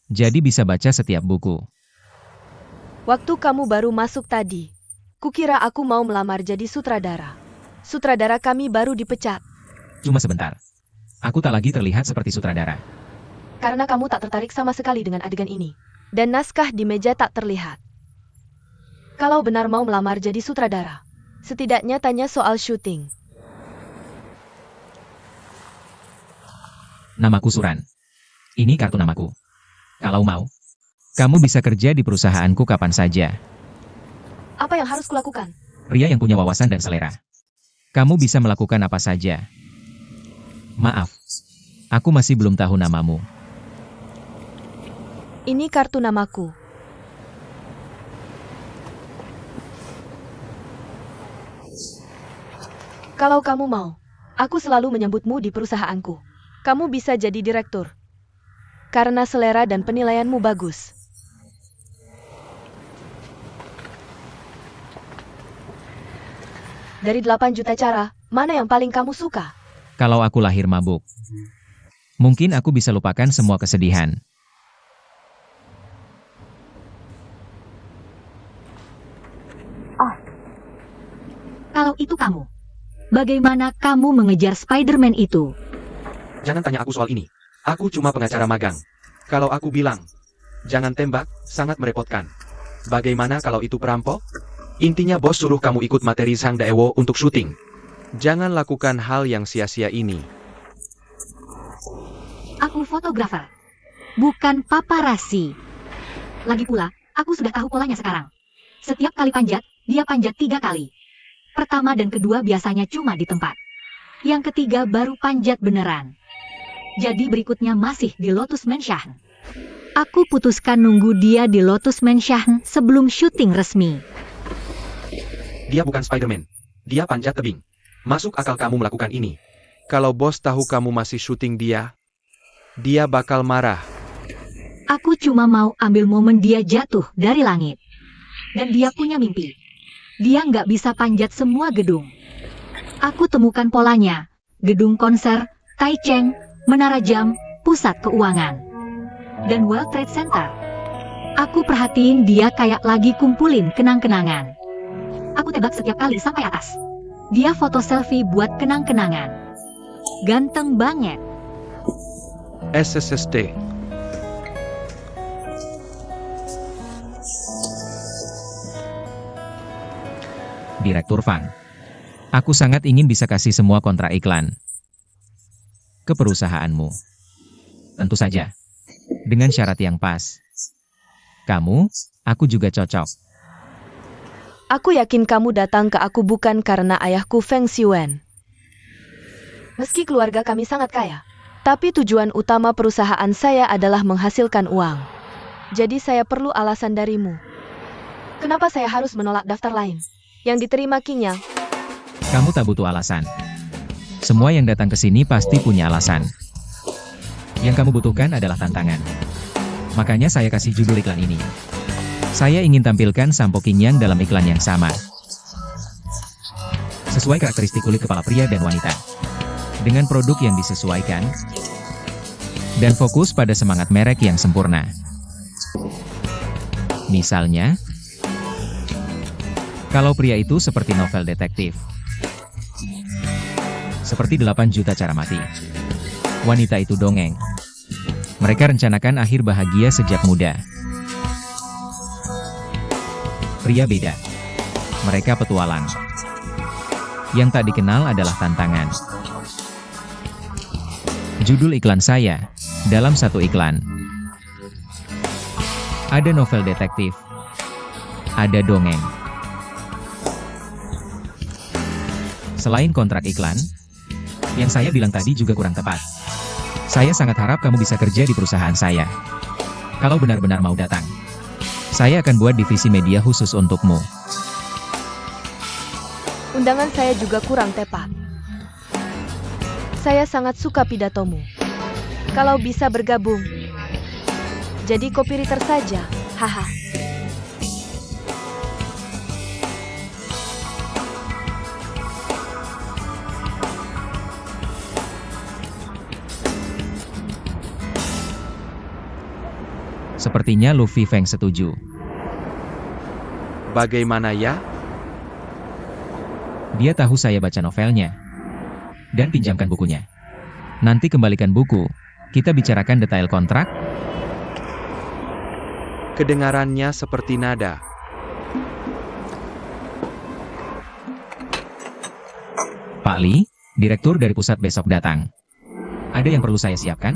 Speaker 3: Jadi bisa baca setiap buku.
Speaker 1: waktu kamu baru masuk tadi, kukira aku mau melamar jadi sutradara. Sutradara kami baru dipecat.
Speaker 3: Cuma sebentar. Aku tak lagi terlihat seperti sutradara.
Speaker 1: Karena kamu tak tertarik sama sekali dengan adegan ini. Dan naskah di meja tak terlihat. Kalau benar mau melamar jadi sutradara, setidaknya tanya soal syuting.
Speaker 3: Namaku Suran. Ini kartu namaku. Kalau mau, kamu bisa kerja di perusahaanku kapan saja.
Speaker 1: Apa yang harus kulakukan?
Speaker 3: Pria yang punya wawasan dan selera. Kamu bisa melakukan apa saja. Maaf, aku masih belum tahu namamu.
Speaker 1: Ini kartu namaku. Kalau kamu mau, aku selalu menyambutmu di perusahaanku. Kamu bisa jadi direktur. Karena selera dan penilaianmu bagus. Dari 8 juta cara, mana yang paling kamu suka?
Speaker 3: Kalau aku lahir mabuk, mungkin aku bisa lupakan semua kesedihan.
Speaker 4: Kalau itu kamu, bagaimana kamu mengejar Spider-Man itu?
Speaker 2: Jangan tanya aku soal ini. Aku cuma pengacara magang. Kalau aku bilang, jangan tembak, sangat merepotkan. Bagaimana kalau itu perampok? Intinya bos suruh kamu ikut materi Sang Daewo untuk syuting. Jangan lakukan hal yang sia-sia ini.
Speaker 4: Aku fotografer, bukan paparazzi. Lagi pula, aku sudah tahu polanya sekarang. Setiap kali panjat, dia panjat 3 kali. Pertama dan kedua biasanya cuma di tempat. Yang ketiga baru panjat beneran. Jadi berikutnya masih di Lotus Mansion. Aku putuskan nunggu dia di Lotus Mansion sebelum syuting resmi.
Speaker 2: Dia bukan Spider-Man. Dia panjat tebing. Masuk akal kamu melakukan ini. Kalau bos tahu kamu masih syuting dia bakal marah.
Speaker 4: Aku cuma mau ambil momen dia jatuh dari langit. Dan dia punya mimpi. Dia nggak bisa panjat semua gedung. Aku temukan polanya. Gedung konser, Taichung, Menara Jam, Pusat Keuangan, dan World Trade Center. Aku perhatiin dia kayak lagi kumpulin kenang-kenangan. Aku tebak setiap kali sampai atas. Dia foto selfie buat kenang-kenangan. Ganteng banget.
Speaker 2: SSSD.
Speaker 3: Direktur Van. Aku sangat ingin bisa kasih semua kontrak iklan ke perusahaanmu. Tentu saja, dengan syarat yang pas. Kamu, aku juga cocok.
Speaker 1: Aku yakin kamu datang ke aku bukan karena ayahku Feng Xiuan. Meski keluarga kami sangat kaya, tapi tujuan utama perusahaan saya adalah menghasilkan uang. Jadi saya perlu alasan darimu. Kenapa saya harus menolak daftar lain yang diterima Qinyang?
Speaker 3: Kamu tak butuh alasan. Semua yang datang ke sini pasti punya alasan. Yang kamu butuhkan adalah tantangan. Makanya saya kasih judul iklan ini. Saya ingin tampilkan sampo Qinyang dalam iklan yang sama. Sesuai karakteristik kulit kepala pria dan wanita. Dengan produk yang disesuaikan. Dan fokus pada semangat merek yang sempurna. Misalnya, kalau pria itu seperti novel detektif. Seperti 8 juta cara mati. Wanita itu dongeng. Mereka rencanakan akhir bahagia sejak muda. Pria beda. Mereka petualang. Yang tak dikenal adalah tantangan. Judul iklan saya, dalam satu iklan. Ada novel detektif. Ada dongeng. Selain kontrak iklan, yang saya bilang tadi juga kurang tepat. Saya sangat harap kamu bisa kerja di perusahaan saya. Kalau benar-benar mau datang, saya akan buat divisi media khusus untukmu.
Speaker 1: Undangan saya juga kurang tepat. Saya sangat suka pidatomu. Kalau bisa bergabung, jadi copywriter saja, haha.
Speaker 3: Sepertinya Luffy Feng setuju.
Speaker 2: Bagaimana ya?
Speaker 3: Dia tahu saya baca novelnya. Dan pinjamkan bukunya. Nanti kembalikan buku. Kita bicarakan detail kontrak.
Speaker 2: Kedengarannya seperti nada.
Speaker 3: Pak Lee, direktur dari pusat besok datang. Ada yang perlu saya siapkan?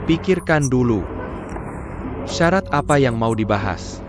Speaker 2: Pikirkan dulu. Syarat apa yang mau dibahas?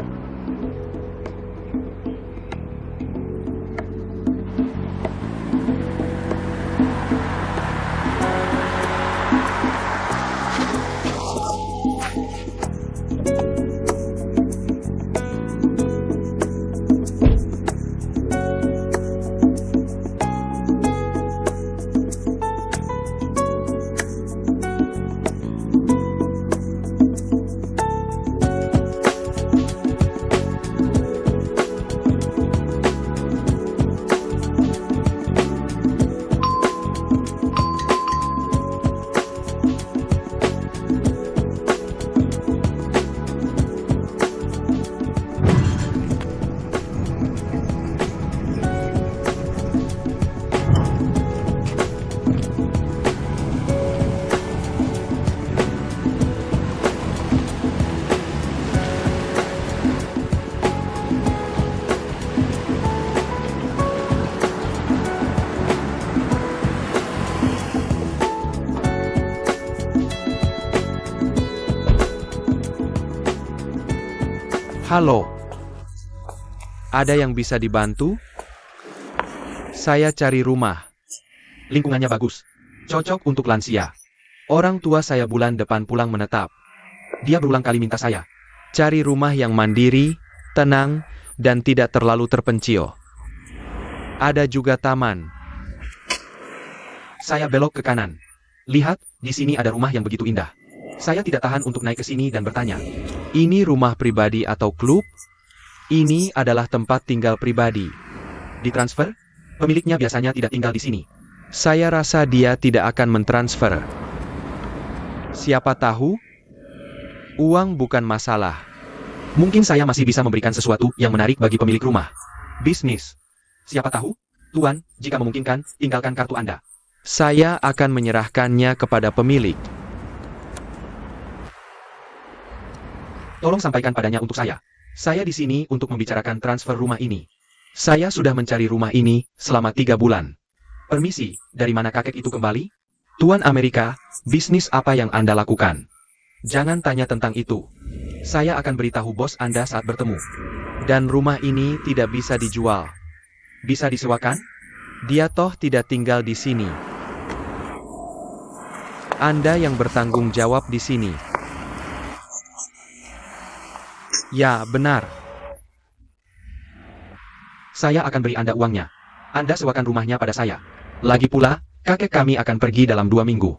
Speaker 2: Halo. Ada yang bisa dibantu? Saya cari rumah. Lingkungannya bagus. Cocok untuk lansia. Orang tua saya bulan depan pulang menetap. Dia berulang kali minta saya cari rumah yang mandiri, tenang, dan tidak terlalu terpencil. Ada juga taman. Saya belok ke kanan. Lihat, di sini ada rumah yang begitu indah. Saya tidak tahan untuk naik ke sini dan bertanya, ini rumah pribadi atau klub? Ini adalah tempat tinggal pribadi. Ditransfer? Pemiliknya biasanya tidak tinggal di sini. Saya rasa dia tidak akan mentransfer. Siapa tahu? Uang bukan masalah. Mungkin saya masih bisa memberikan sesuatu yang menarik bagi pemilik rumah. Bisnis. Siapa tahu? Tuan, jika memungkinkan, tinggalkan kartu Anda. Saya akan menyerahkannya kepada pemilik. Tolong sampaikan padanya untuk saya. Saya di sini untuk membicarakan transfer rumah ini. Saya sudah mencari rumah ini selama 3 bulan. Permisi, dari mana kakek itu kembali? Tuan Amerika, bisnis apa yang Anda lakukan? Jangan tanya tentang itu. Saya akan beritahu bos Anda saat bertemu. Dan rumah ini tidak bisa dijual. Bisa disewakan? Dia toh tidak tinggal di sini. Anda yang bertanggung jawab di sini. Ya, benar. Saya akan beri Anda uangnya. Anda sewakan rumahnya pada saya. Lagi pula, kakek kami akan pergi dalam 2 minggu.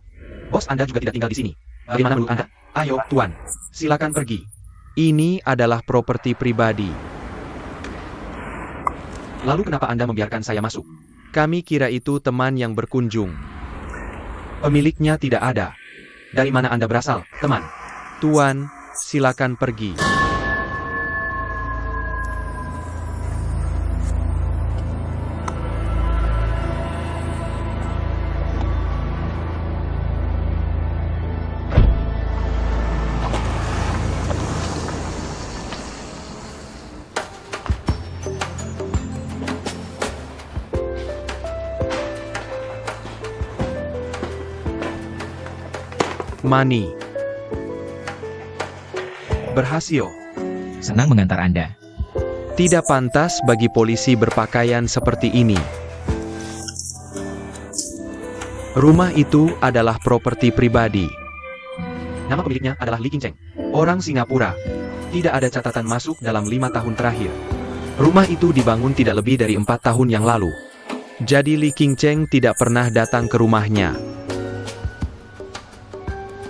Speaker 2: Bos Anda juga tidak tinggal di sini. Bagaimana menurut Anda? Ayo, Tuan. Silakan pergi. Ini adalah properti pribadi. Lalu kenapa Anda membiarkan saya masuk? Kami kira itu teman yang berkunjung. Pemiliknya tidak ada. Dari mana Anda berasal, teman? Tuan, silakan pergi. Money. Berhasil.
Speaker 3: Senang mengantar Anda.
Speaker 2: Tidak pantas bagi polisi berpakaian seperti ini. Rumah itu adalah properti pribadi. Nama pemiliknya adalah Lee King Cheng, orang Singapura. Tidak ada catatan masuk dalam 5 tahun terakhir. Rumah itu dibangun tidak lebih dari 4 tahun yang lalu. Jadi Lee King Cheng tidak pernah datang ke rumahnya.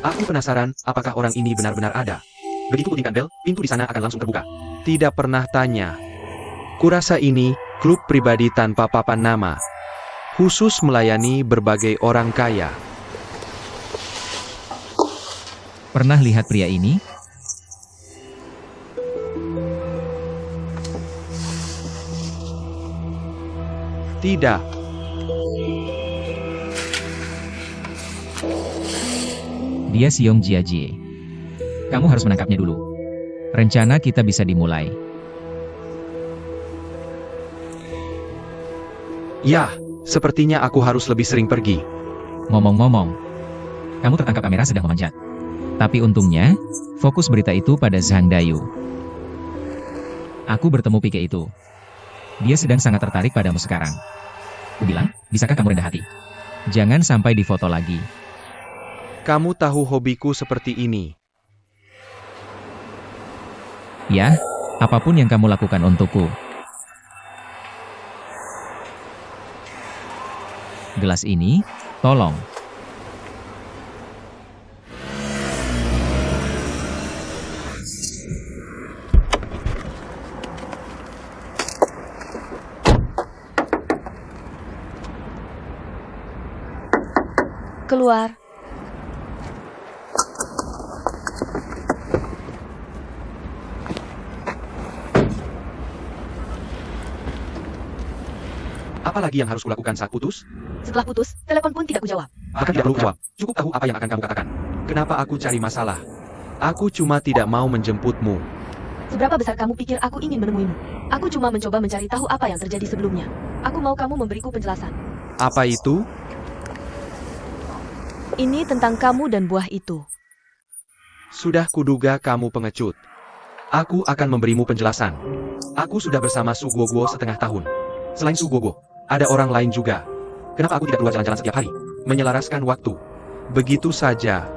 Speaker 2: Aku penasaran, apakah orang ini benar-benar ada? Begitu bunyikan bel, pintu di sana akan langsung terbuka. Tidak pernah tanya. Kurasa ini klub pribadi tanpa papan nama. Khusus melayani berbagai orang kaya.
Speaker 3: Pernah lihat pria ini?
Speaker 2: Tidak.
Speaker 3: Dia Siong Jiajie. Kamu harus menangkapnya dulu. Rencana kita bisa dimulai.
Speaker 2: Ya, sepertinya aku harus lebih sering pergi.
Speaker 3: Ngomong-ngomong, kamu tertangkap kamera sedang memanjat. Tapi untungnya, fokus berita itu pada Zhang Dayu. Aku bertemu Pike itu. Dia sedang sangat tertarik padamu sekarang. Aku bilang, bisakah kamu rendah hati? Jangan sampai difoto lagi.
Speaker 2: Kamu tahu hobiku seperti ini.
Speaker 3: Ya, apapun yang kamu lakukan untukku. Gelas ini, tolong.
Speaker 1: Keluar.
Speaker 2: Apa lagi yang harus kulakukan saat putus?
Speaker 1: Setelah putus, telepon pun tidak kujawab.
Speaker 2: Bahkan tidak perlu jawab. Cukup tahu apa yang akan kamu katakan. Kenapa aku cari masalah? Aku cuma tidak mau menjemputmu.
Speaker 1: Seberapa besar kamu pikir aku ingin menemuimu? Aku cuma mencoba mencari tahu apa yang terjadi sebelumnya. Aku mau kamu memberiku penjelasan.
Speaker 2: Apa itu?
Speaker 1: Ini tentang kamu dan buah itu.
Speaker 2: Sudah kuduga kamu pengecut. Aku akan memberimu penjelasan. Aku sudah bersama Su Guoguo setengah tahun. Selain Su Guoguo, ada orang lain juga. Kenapa aku tidak keluar jalan-jalan setiap hari? Menyelaraskan waktu. Begitu saja.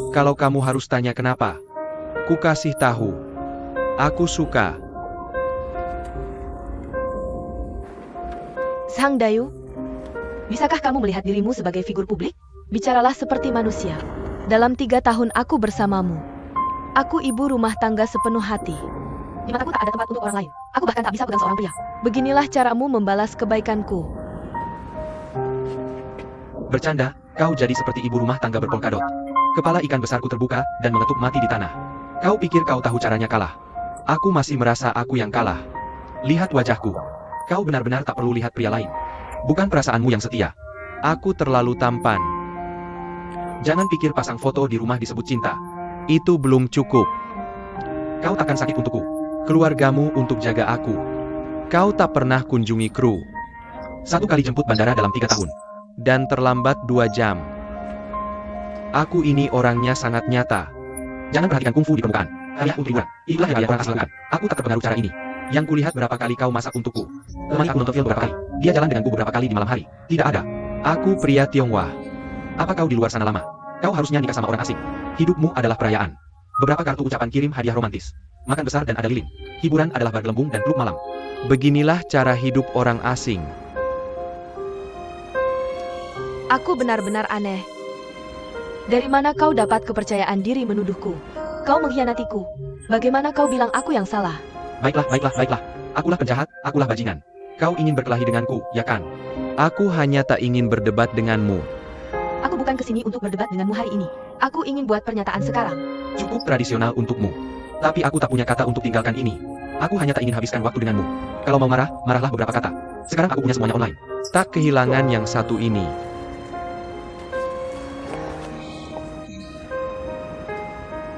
Speaker 2: Kalau kamu harus tanya kenapa, ku kasih tahu. Aku suka.
Speaker 1: Zhang Dayu, bisakah kamu melihat dirimu sebagai figur publik? Bicaralah seperti manusia. Dalam 3 tahun aku bersamamu. Aku ibu rumah tangga sepenuh hati. Di mataku tak ada tempat untuk orang lain. Aku bahkan tak bisa pegang seorang pria. Beginilah caramu membalas kebaikanku.
Speaker 2: Bercanda, kau jadi seperti ibu rumah tangga berpolkadot. Kepala ikan besarku terbuka dan mengetuk mati di tanah. Kau pikir kau tahu caranya kalah? Aku masih merasa aku yang kalah. Lihat wajahku. Kau benar-benar tak perlu lihat pria lain. Bukan perasaanmu yang setia. Aku terlalu tampan. Jangan pikir pasang foto di rumah disebut cinta. Itu belum cukup. Kau takkan sakit untukku. Keluargamu untuk jaga aku. Kau tak pernah kunjungi kru. 1 kali jemput bandara dalam 3 tahun. Dan terlambat 2 jam. Aku ini orangnya sangat nyata. Jangan perhatikan kungfu di permukaan. Hanya untuk liburan. Itulah yang kalian orang asli lakukan. Aku tak terpengaruh cara ini. Yang kulihat berapa kali kau masak untukku. Temani aku nonton film beberapa kali. Dia jalan denganku beberapa kali di malam hari. Tidak ada. Aku pria Tionghoa. Apa kau di luar sana lama? Kau harusnya nikah sama orang asing. Hidupmu adalah perayaan. Beberapa kartu ucapan kirim hadiah romantis. Makan besar dan ada lilin. Hiburan adalah bar gelembung dan klub malam. Beginilah cara hidup orang asing.
Speaker 1: Aku benar-benar aneh. Dari mana kau dapat kepercayaan diri menuduhku? Kau mengkhianatiku. Bagaimana kau bilang aku yang salah?
Speaker 2: Baiklah, baiklah, baiklah. Akulah penjahat, akulah bajingan. Kau ingin berkelahi denganku, ya kan? Aku hanya tak ingin berdebat denganmu.
Speaker 1: Aku bukan kesini untuk berdebat denganmu hari ini. Aku ingin buat pernyataan sekarang.
Speaker 2: Cukup tradisional untukmu. Tapi aku tak punya kata untuk tinggalkan ini. Aku hanya tak ingin habiskan waktu denganmu. Kalau mau marah, marahlah beberapa kata. Sekarang aku punya semuanya online. Tak kehilangan yang satu ini.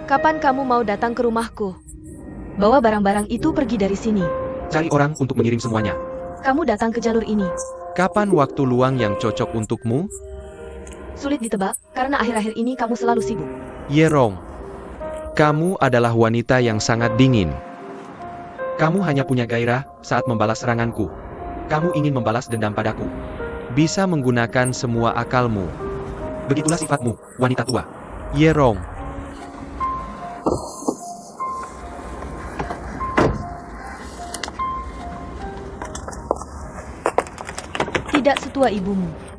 Speaker 1: Kapan kamu mau datang ke rumahku? Bawa barang-barang itu pergi dari sini.
Speaker 2: Cari orang untuk mengirim semuanya.
Speaker 1: Kamu datang ke jalur ini.
Speaker 2: Kapan waktu luang yang cocok untukmu?
Speaker 1: Sulit ditebak, karena akhir-akhir ini kamu selalu sibuk.
Speaker 2: Yerong. Kamu adalah wanita yang sangat dingin. Kamu hanya punya gairah saat membalas seranganku. Kamu ingin membalas dendam padaku. Bisa menggunakan semua akalmu. Begitulah sifatmu, wanita tua. Ye Rong.
Speaker 1: Tidak setua ibumu.